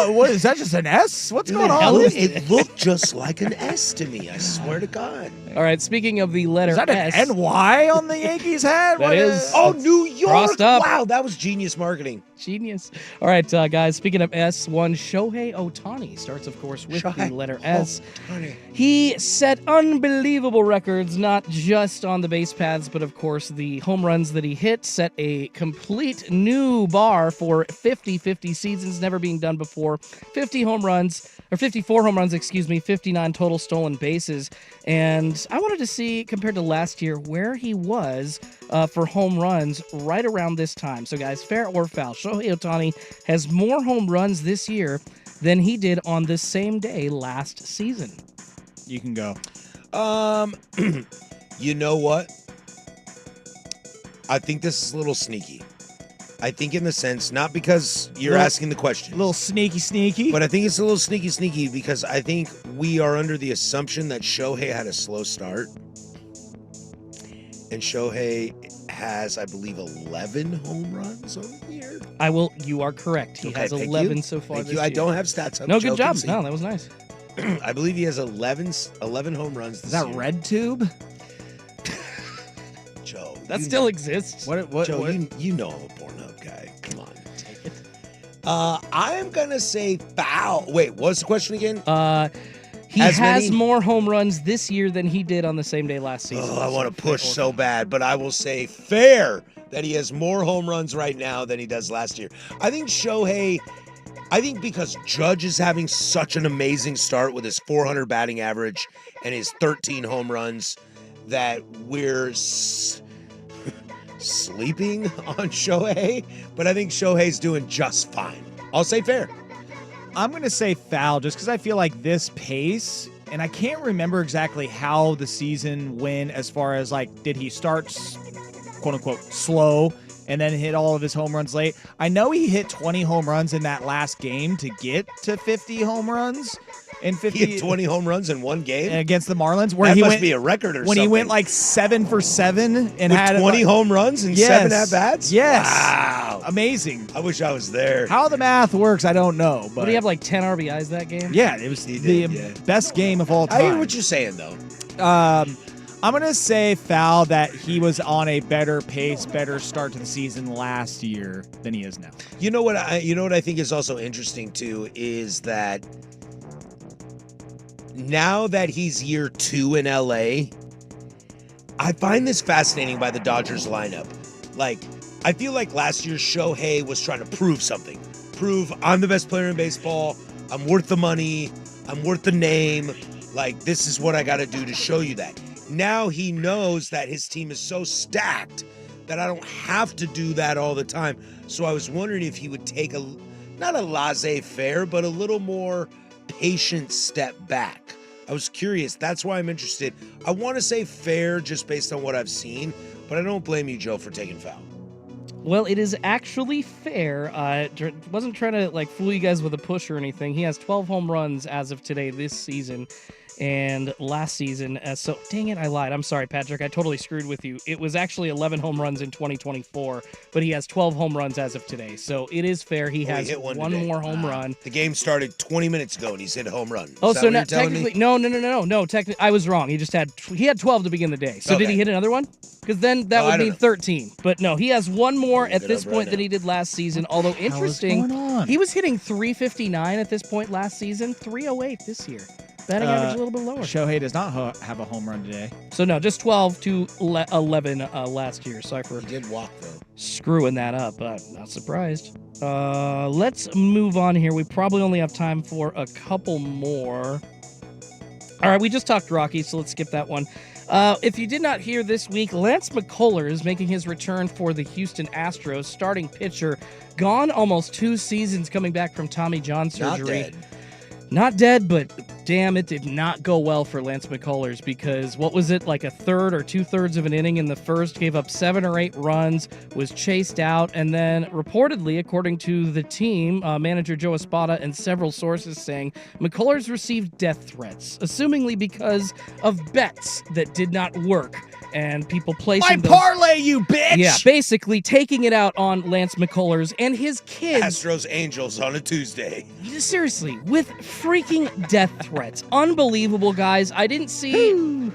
What is that? Just an S? What's going on? It looked just like an S to me. I swear to God. All right, speaking of the letter Is that S. an NY on the Yankees hat? That is. Oh, New York. Crossed up. Wow, that was genius marketing. Genius. All right, guys, speaking of S1, Shohei Ohtani starts, of course, with the letter S. He set unbelievable records, not just on the base paths, but, of course, the home runs that he hit set a complete new bar for 50 seasons, never being done before. 54 home runs, 59 total stolen bases. And I wanted to see, compared to last year, where he was for home runs right around this time. So, guys, fair or foul, Shohei Ohtani has more home runs this year than he did on the same day last season. You can go. You know what? I think this is a little sneaky. I think in the sense, not because you're asking the question. A little sneaky. But I think it's a little sneaky because I think we are under the assumption that Shohei had a slow start. And Shohei has, I believe, 11 home runs on the year. You are correct. He has 11 so far this year. I don't have stats up. No, good job. No, that was nice. I believe he has 11 home runs this Is that year. Red Tube? Joe. That still exists. Joe, you know I'm a Pornhub guy. Come on. Take it. I'm going to say foul. Wait, what's the question again? He has more home runs this year than he did on the same day last season. Oh, I want to push so bad, but I will say fair that he has more home runs right now than he does last year. I think because Judge is having such an amazing start with his 400 batting average and his 13 home runs that we're sleeping on Shohei, but I think Shohei's doing just fine. I'll say fair. I'm going to say foul just because I feel like this pace, and I can't remember exactly how the season went as far as, like, did he start, quote-unquote, slow and then hit all of his home runs late? I know he hit 20 home runs in that last game to get to 50 home runs. He hit 20 home runs in one game? Against the Marlins. That must be a record or when something. He went like 7 for 7 and with had 20 home runs and 7 at-bats? Yes. Wow. Amazing. I wish I was there. How the math works, I don't know. But did he have like 10 RBIs that game? Yeah, it was the best game of all time. I hear what you're saying, though. I'm going to say foul that he was on a better pace, better start to the season last year than he is now. You know what I think is also interesting, too, is that now that he's year 2 in LA, I find this fascinating by the Dodgers lineup. Like, I feel like last year Shohei was trying to prove something. Prove I'm the best player in baseball. I'm worth the money. I'm worth the name. Like, this is what I got to do to show you that. Now he knows that his team is so stacked that I don't have to do that all the time. So I was wondering if he would take not a laissez-faire, but a little more patient step back. I was curious. That's why I'm interested. I want to say fair just based on what I've seen, but I don't blame you, Joe, for taking foul. Well, it is actually fair. Wasn't trying to like fool you guys with a push or anything. He has 12 home runs as of today this season. And last season, so dang it, I lied. I'm sorry, Patrick. I totally screwed with you. It was actually 11 home runs in 2024, but he has 12 home runs as of today. So it is fair. He has hit one today. more home run. The game started 20 minutes ago, and he's hit a home run. Oh, so not technically, no. Technically, I was wrong. He had 12 to begin the day. So did he hit another one? Because then that would be 13. But no, he has one more at this point than he did last season. Although interesting, he was hitting 359 at this point last season, 308 this year. Batting average a little bit lower. Shohei does not have a home run today. So no, just 12 to 11 last year. Sorry for He did walk though. screwing that up, but not surprised. Let's move on here. We probably only have time for a couple more. All right, we just talked Rockies, so let's skip that one. If you did not hear this week, Lance McCullers is making his return for the Houston Astros, starting pitcher, gone almost 2 seasons coming back from Tommy John surgery. Not dead, but damn, it did not go well for Lance McCullers because what was it, like a third or 2/3 of an inning in the first, gave up 7 or 8 runs, was chased out, and then reportedly, according to the team, manager Joe Espada and several sources saying McCullers received death threats, assumingly because of bets that did not work. And people placing those, parlay, you bitch! Yeah, basically taking it out on Lance McCullers and his kids. Astros Angels on a Tuesday. Seriously, with freaking death threats. Unbelievable, guys. I didn't see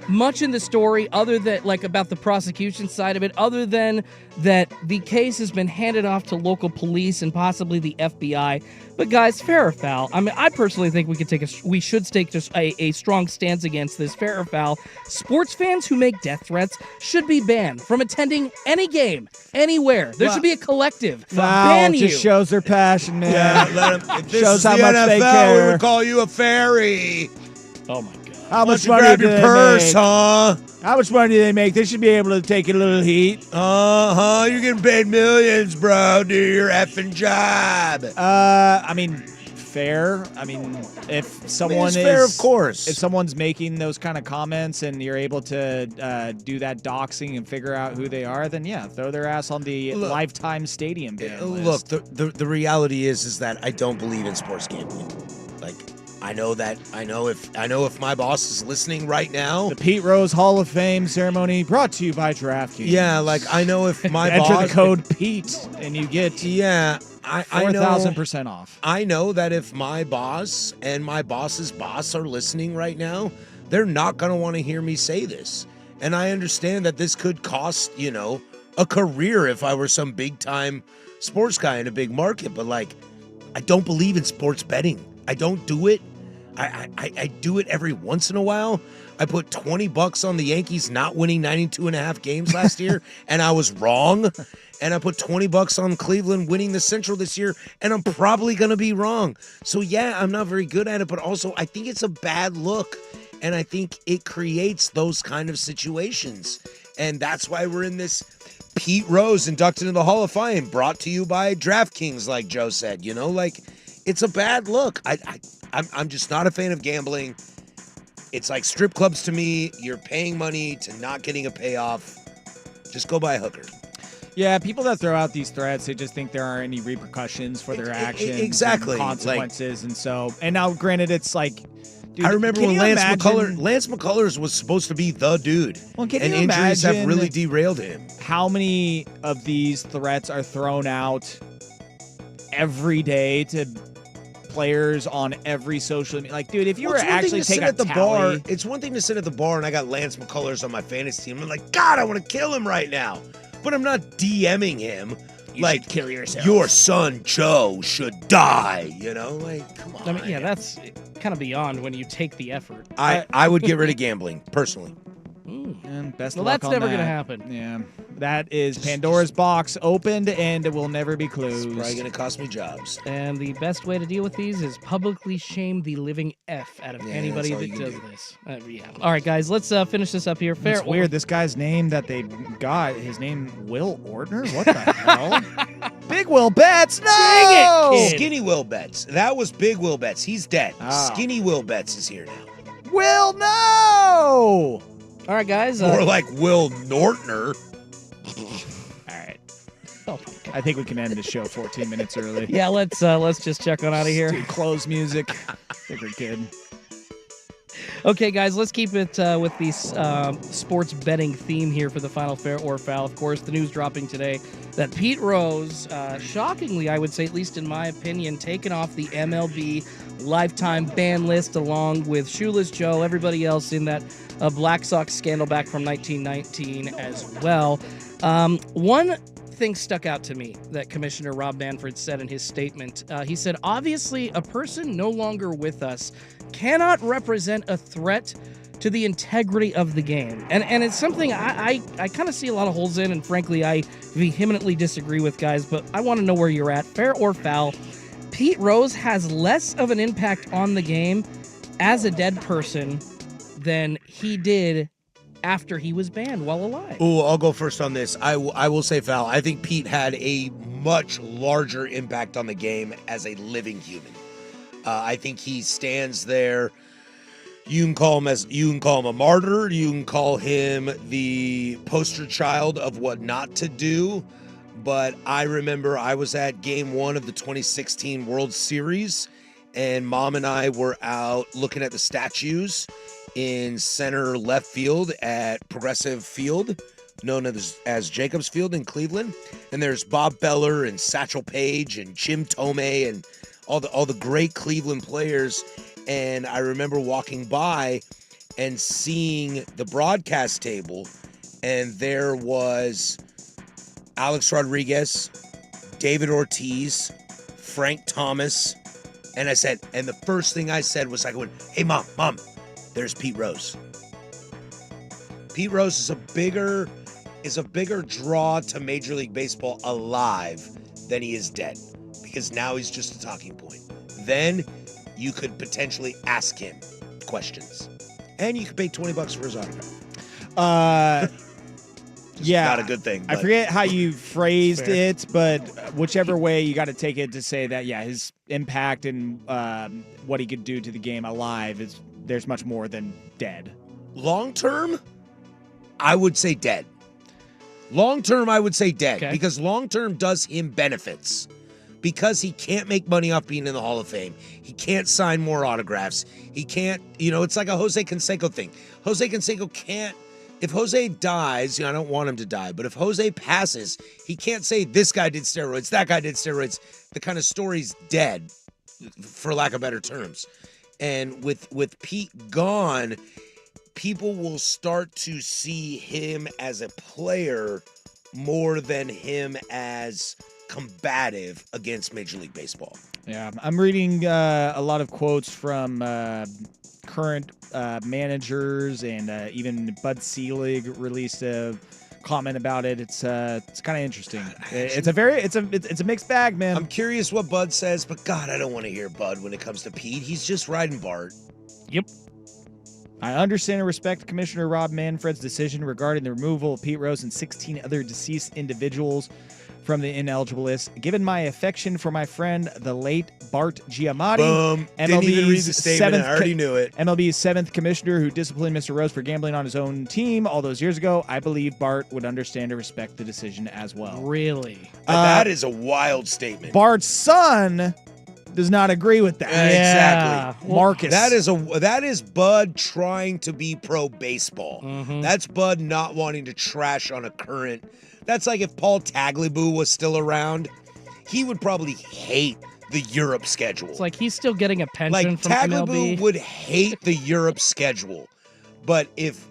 much in the story other than, like, about the prosecution side of it, other than that the case has been handed off to local police and possibly the FBI. But guys, fair or foul? I mean, I personally think we should take just a strong stance against this. Fair or foul? Sports fans who make death threats should be banned from attending any game, anywhere. There should be a collective. Ban It you. just shows their passion, man. Yeah, let him. If this Shows is how the much NFL, they we care. would call you a fairy. Oh my god. How much you money grab do your they purse, make? huh? How much money do they make? They should be able to take a little heat. You're getting paid millions, bro. Do your effing job. I mean, fair. I mean, if someone it's is fair, of course. if someone's making those kind of comments and you're able to do that doxing and figure out who they are, then yeah, throw their ass on the lifetime stadium ban list. Look, the reality is that I don't believe in sports gambling. Like, I know if my boss is listening right now. The Pete Rose Hall of Fame ceremony brought to you by DraftKings. Yeah, like I know if my enter boss the code Pete and you get I 4,000% off. I know that if my boss and my boss's boss are listening right now, they're not going to want to hear me say this. And I understand that this could cost, a career if I were some big time sports guy in a big market. But like, I don't believe in sports betting. I don't do it. I do it every once in a while. I put $20 on the Yankees not winning 92.5 games last year, and I was wrong. And I put $20 on Cleveland winning the Central this year, and I'm probably going to be wrong. So yeah, I'm not very good at it, but also I think it's a bad look, and I think it creates those kind of situations. And that's why we're in this Pete Rose inducted into the Hall of Fame, brought to you by DraftKings, like Joe said. Like, it's a bad look. I'm just not a fan of gambling. It's like strip clubs to me. You're paying money to not getting a payoff. Just go buy a hooker. Yeah, people that throw out these threats, they just think there aren't any repercussions for their actions. Exactly. And consequences. And now, granted, it's like, dude, I remember can when you Lance imagine McCullers was supposed to be the dude. Well, can and you injuries have imagine really derailed him. how many of these threats are thrown out every day to players on every social media? Like, dude, if you were actually taking a bar, it's one thing to sit at the bar and I got Lance McCullers on my fantasy team. I'm like, God, I want to kill him right now. But I'm not DMing him. You like, should kill yourself. Your son Joe should die. Like, come on. I mean, yeah, that's kind of beyond when you take the effort. I would get rid of gambling, personally. And best Well, luck that's on never that. gonna happen. Yeah, that is Pandora's box opened and it will never be closed. It's probably going to cost me jobs. And the best way to deal with these is publicly shame the living F out of anybody that's all that you can does do. this. Yeah. All right, guys, let's finish this up here. Fair It's or- weird. This guy's name that they got, his name Will Ortner? What the hell? Big Will Betts? No! Dang it, kid. Skinny Will Betts. That was Big Will Betts. He's dead. Oh. Skinny Will Betts is here now. Will, no! All right, guys. More like Will Nortner. All right. Oh, I think we can end the show 14 minutes early. yeah, let's just check on out of here. Do close music. I think we're good. Okay, guys, let's keep it with the sports betting theme here for the final fair or foul. Of course, the news dropping today that Pete Rose, shockingly, I would say, at least in my opinion, taken off the MLB lifetime ban list along with Shoeless Joe, everybody else in that Black Sox scandal back from 1919 as well. One thing stuck out to me that Commissioner Rob Manfred said in his statement. He said, obviously, a person no longer with us cannot represent a threat to the integrity of the game. And it's something I kind of see a lot of holes in, and frankly, I vehemently disagree with, guys, but I want to know where you're at. Fair or foul, Pete Rose has less of an impact on the game as a dead person than he did after he was banned while alive. Oh, I'll go first on this. I will say foul. I think Pete had a much larger impact on the game as a living human. I think he stands there. You can call him a martyr. You can call him the poster child of what not to do. But I remember I was at Game 1 of the 2016 World Series, and Mom and I were out looking at the statues in center left field at Progressive Field, known as Jacobs Field in Cleveland. And there's Bob Beller and Satchel Paige and Jim Tomei and all the great Cleveland players. And I remember walking by and seeing the broadcast table, and there was Alex Rodriguez, David Ortiz, Frank Thomas, and the first thing I said was, I went, "Hey, Mom, there's Pete Rose." Pete Rose is a bigger draw to Major League Baseball alive than he is dead, because now he's just a talking point. Then you could potentially ask him questions, and you could pay $20 for his autograph. Yeah, not a good thing. I forget how you phrased it, but whichever way you got to take it to say that, yeah, his impact and what he could do to the game alive there's much more than dead. Long term, I would say dead. Long term, I would say dead, because long term does him benefits. Because he can't make money off being in the Hall of Fame. He can't sign more autographs. He can't, it's like a Jose Canseco thing. Jose Canseco can't, if Jose dies, I don't want him to die, but if Jose passes, he can't say this guy did steroids, that guy did steroids. The kind of story's dead, for lack of better terms. And with Pete gone, people will start to see him as a player more than him as combative against Major League Baseball. Yeah, I'm reading a lot of quotes from current managers, and even Bud Selig released a comment about it. It's kind of interesting. It's a mixed bag, man. I'm curious what Bud says, but God, I don't want to hear Bud when it comes to Pete. He's just riding Bart. Yep. I understand and respect Commissioner Rob Manfred's decision regarding the removal of Pete Rose and 16 other deceased individuals from the ineligible list. Given my affection for my friend, the late Bart Giamatti, Boom. Didn't even read the statement. I already knew it. MLB's 7th commissioner who disciplined Mr. Rose for gambling on his own team all those years ago, I believe Bart would understand and respect the decision as well. Really? That is a wild statement. Bart's son does not agree with that. Exactly. Marcus. That is Bud trying to be pro baseball. Mm-hmm. That's Bud not wanting to trash on a current. That's like if Paul Tagliabue was still around, he would probably hate the Europe schedule. It's like he's still getting a pension from Tagliabue MLB. would hate the Europe schedule. But if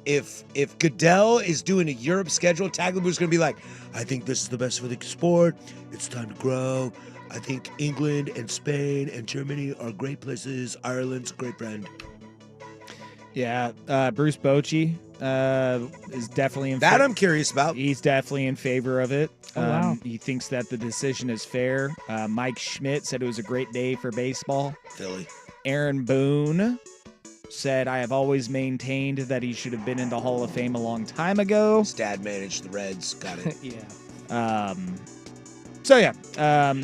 Goodell is doing a Europe schedule, Tagliabue's going to be like, I think this is the best for the sport. It's time to grow. I think England and Spain and Germany are great places. Ireland's a great friend. Yeah, Bruce Bochy is definitely in that I'm curious about. He's definitely in favor of it. Oh, wow. He thinks that the decision is fair. Mike Schmidt said it was a great day for baseball. Philly. Aaron Boone said, I have always maintained that he should have been in the Hall of Fame a long time ago. His dad managed the Reds. Got it. Yeah. So, yeah,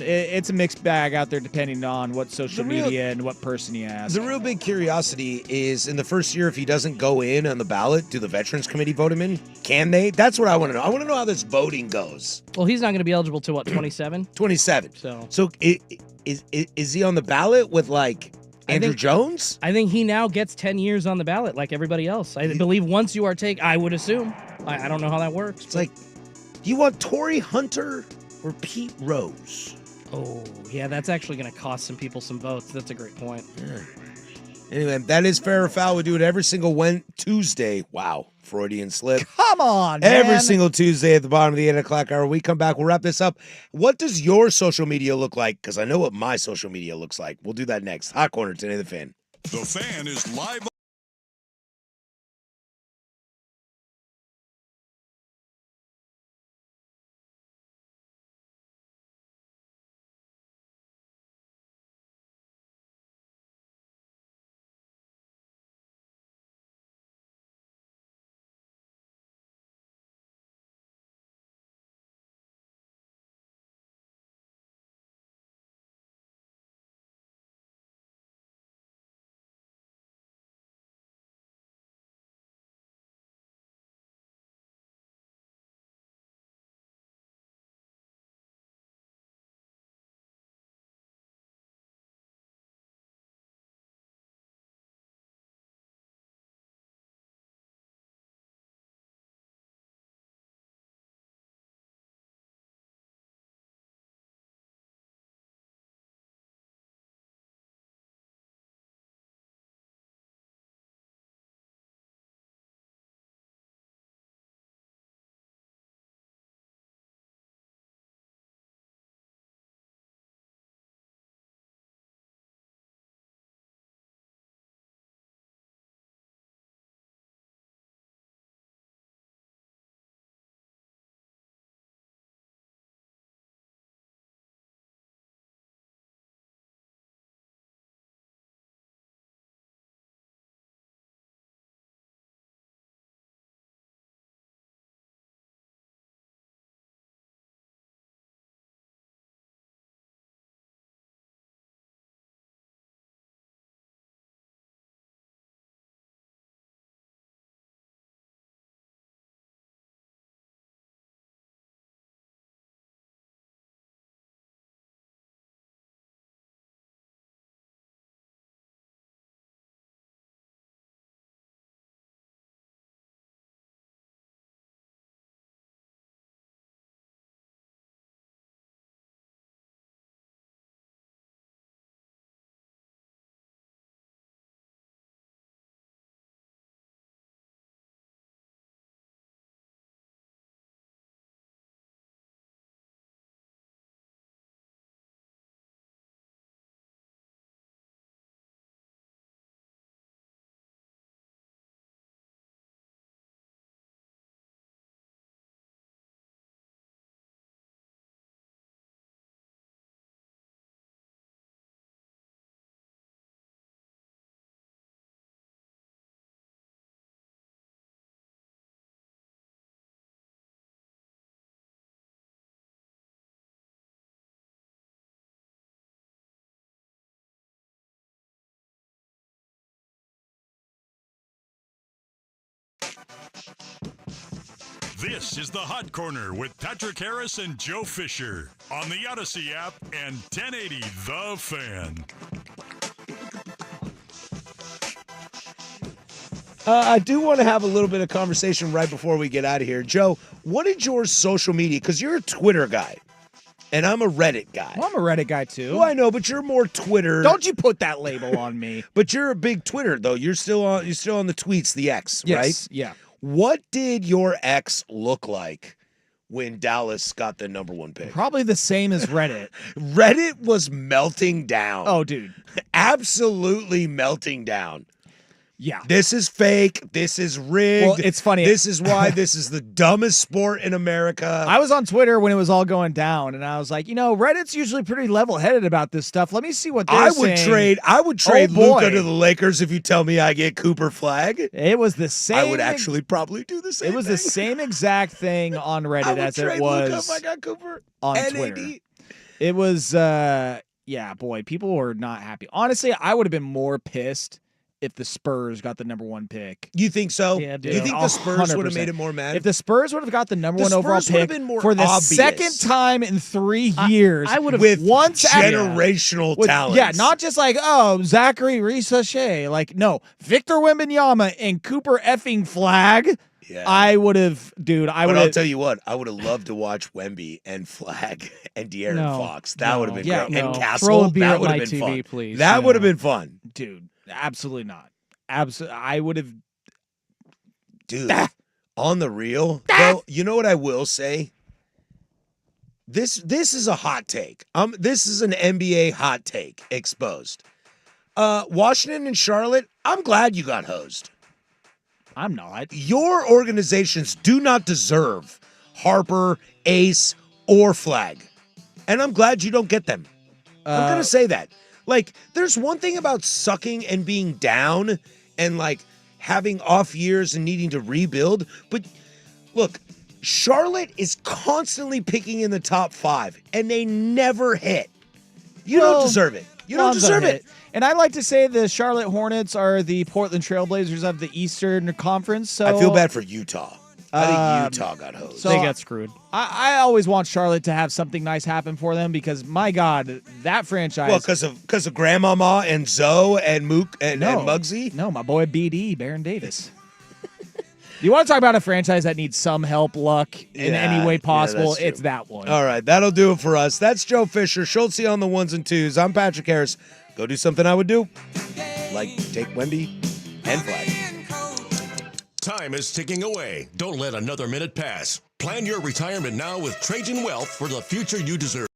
it's a mixed bag out there depending on what social media and what person you ask. The real big curiosity is in the first year, if he doesn't go in on the ballot, do the Veterans Committee vote him in? Can they? That's what I want to know. I want to know how this voting goes. Well, he's not going to be eligible till, what, 27? 27. So is he on the ballot with, like, Andrew Jones? I think he now gets 10 years on the ballot like everybody else. I believe once you are I would assume. I don't know how that works. It's like, do you want Torrey Hunter or Pete Rose? Oh, yeah, that's actually going to cost some people some votes. That's a great point. Yeah. Anyway, that is Fair or Foul. We do it every single Tuesday. Wow, Freudian slip. Come on, man. Every single Tuesday at the bottom of the 8 o'clock hour. We come back. We'll wrap this up. What does your social media look like? Because I know what my social media looks like. We'll do that next. Hot Corner, today the Fan. The Fan is live. This is the Hot Corner with Patrick Harris and Joe Fisher on the Odyssey app and 1080 The Fan. I do want to have a little bit of conversation right before we get out of here. Joe, what is your social media? Because you're a Twitter guy, and I'm a Reddit guy. Well, I'm a Reddit guy, too. Well, I know, but you're more Twitter. Don't you put that label on me. But you're a big Twitter, though. You're still on the tweets, the X, Yes, right? yeah. What did your X look like when Dallas got the number one pick? Probably the same as Reddit. Reddit was melting down. Oh, dude. Absolutely melting down. Yeah. This is fake. This is rigged. Well, it's funny. This is why this is the dumbest sport in America. I was on Twitter when it was all going down, and I was like, Reddit's usually pretty level-headed about this stuff. Let me see what they're saying. I would trade Luka to the Lakers if you tell me I get Cooper Flag. It was the same. I would actually probably do the same. It was the same exact thing on Reddit as it was Luka if I got Cooper. on NAD. Twitter. It was, boy, people were not happy. Honestly, I would have been more pissed if the Spurs got the number one pick. You think so? Yeah, dude. You think the Spurs would have 100%. made it more mad? If the Spurs would have got the number one overall Spurs would have pick been more for the obvious. second time in 3 years, I would have with once generational talent. Yeah, not just like, Zachary Risache. Like, no, Victor Wembanyama and Cooper effing Flag. Yeah. I would have, dude. I'll tell you what, I would have loved to watch Wemby and Flag and De'Aaron Fox. That would have been great. no. And Castle, Throw a beer that at would my have been TV, fun. please. That would have been fun. Dude, absolutely not. I would have. Dude, on the real, though, you know what I will say? This is a hot take. This is an NBA hot take exposed. Washington and Charlotte, I'm glad you got hosed. I'm not. Your organizations do not deserve Harper, Ace, or Flag. And I'm glad you don't get them. I'm going to say that. Like, there's one thing about sucking and being down and, like, having off years and needing to rebuild. But, look, Charlotte is constantly picking in the top 5, and they never hit. You don't deserve it. You don't deserve it. And I like to say the Charlotte Hornets are the Portland Trailblazers of the Eastern Conference. So I feel bad for Utah. I think Utah got hosed. So they got screwed. I always want Charlotte to have something nice happen for them because, my God, that franchise. Well, because of Grandmama and Zoe and Mook and Muggsy? No, my boy BD, Baron Davis. You want to talk about a franchise that needs some help, luck in any way possible, it's that one. All right, that'll do it for us. That's Joe Fisher, Schultze on the ones and twos. I'm Patrick Harris. Go do something I would do, like take Wendy and Flag. Time is ticking away. Don't let another minute pass. Plan your retirement now with Trajan Wealth for the future you deserve.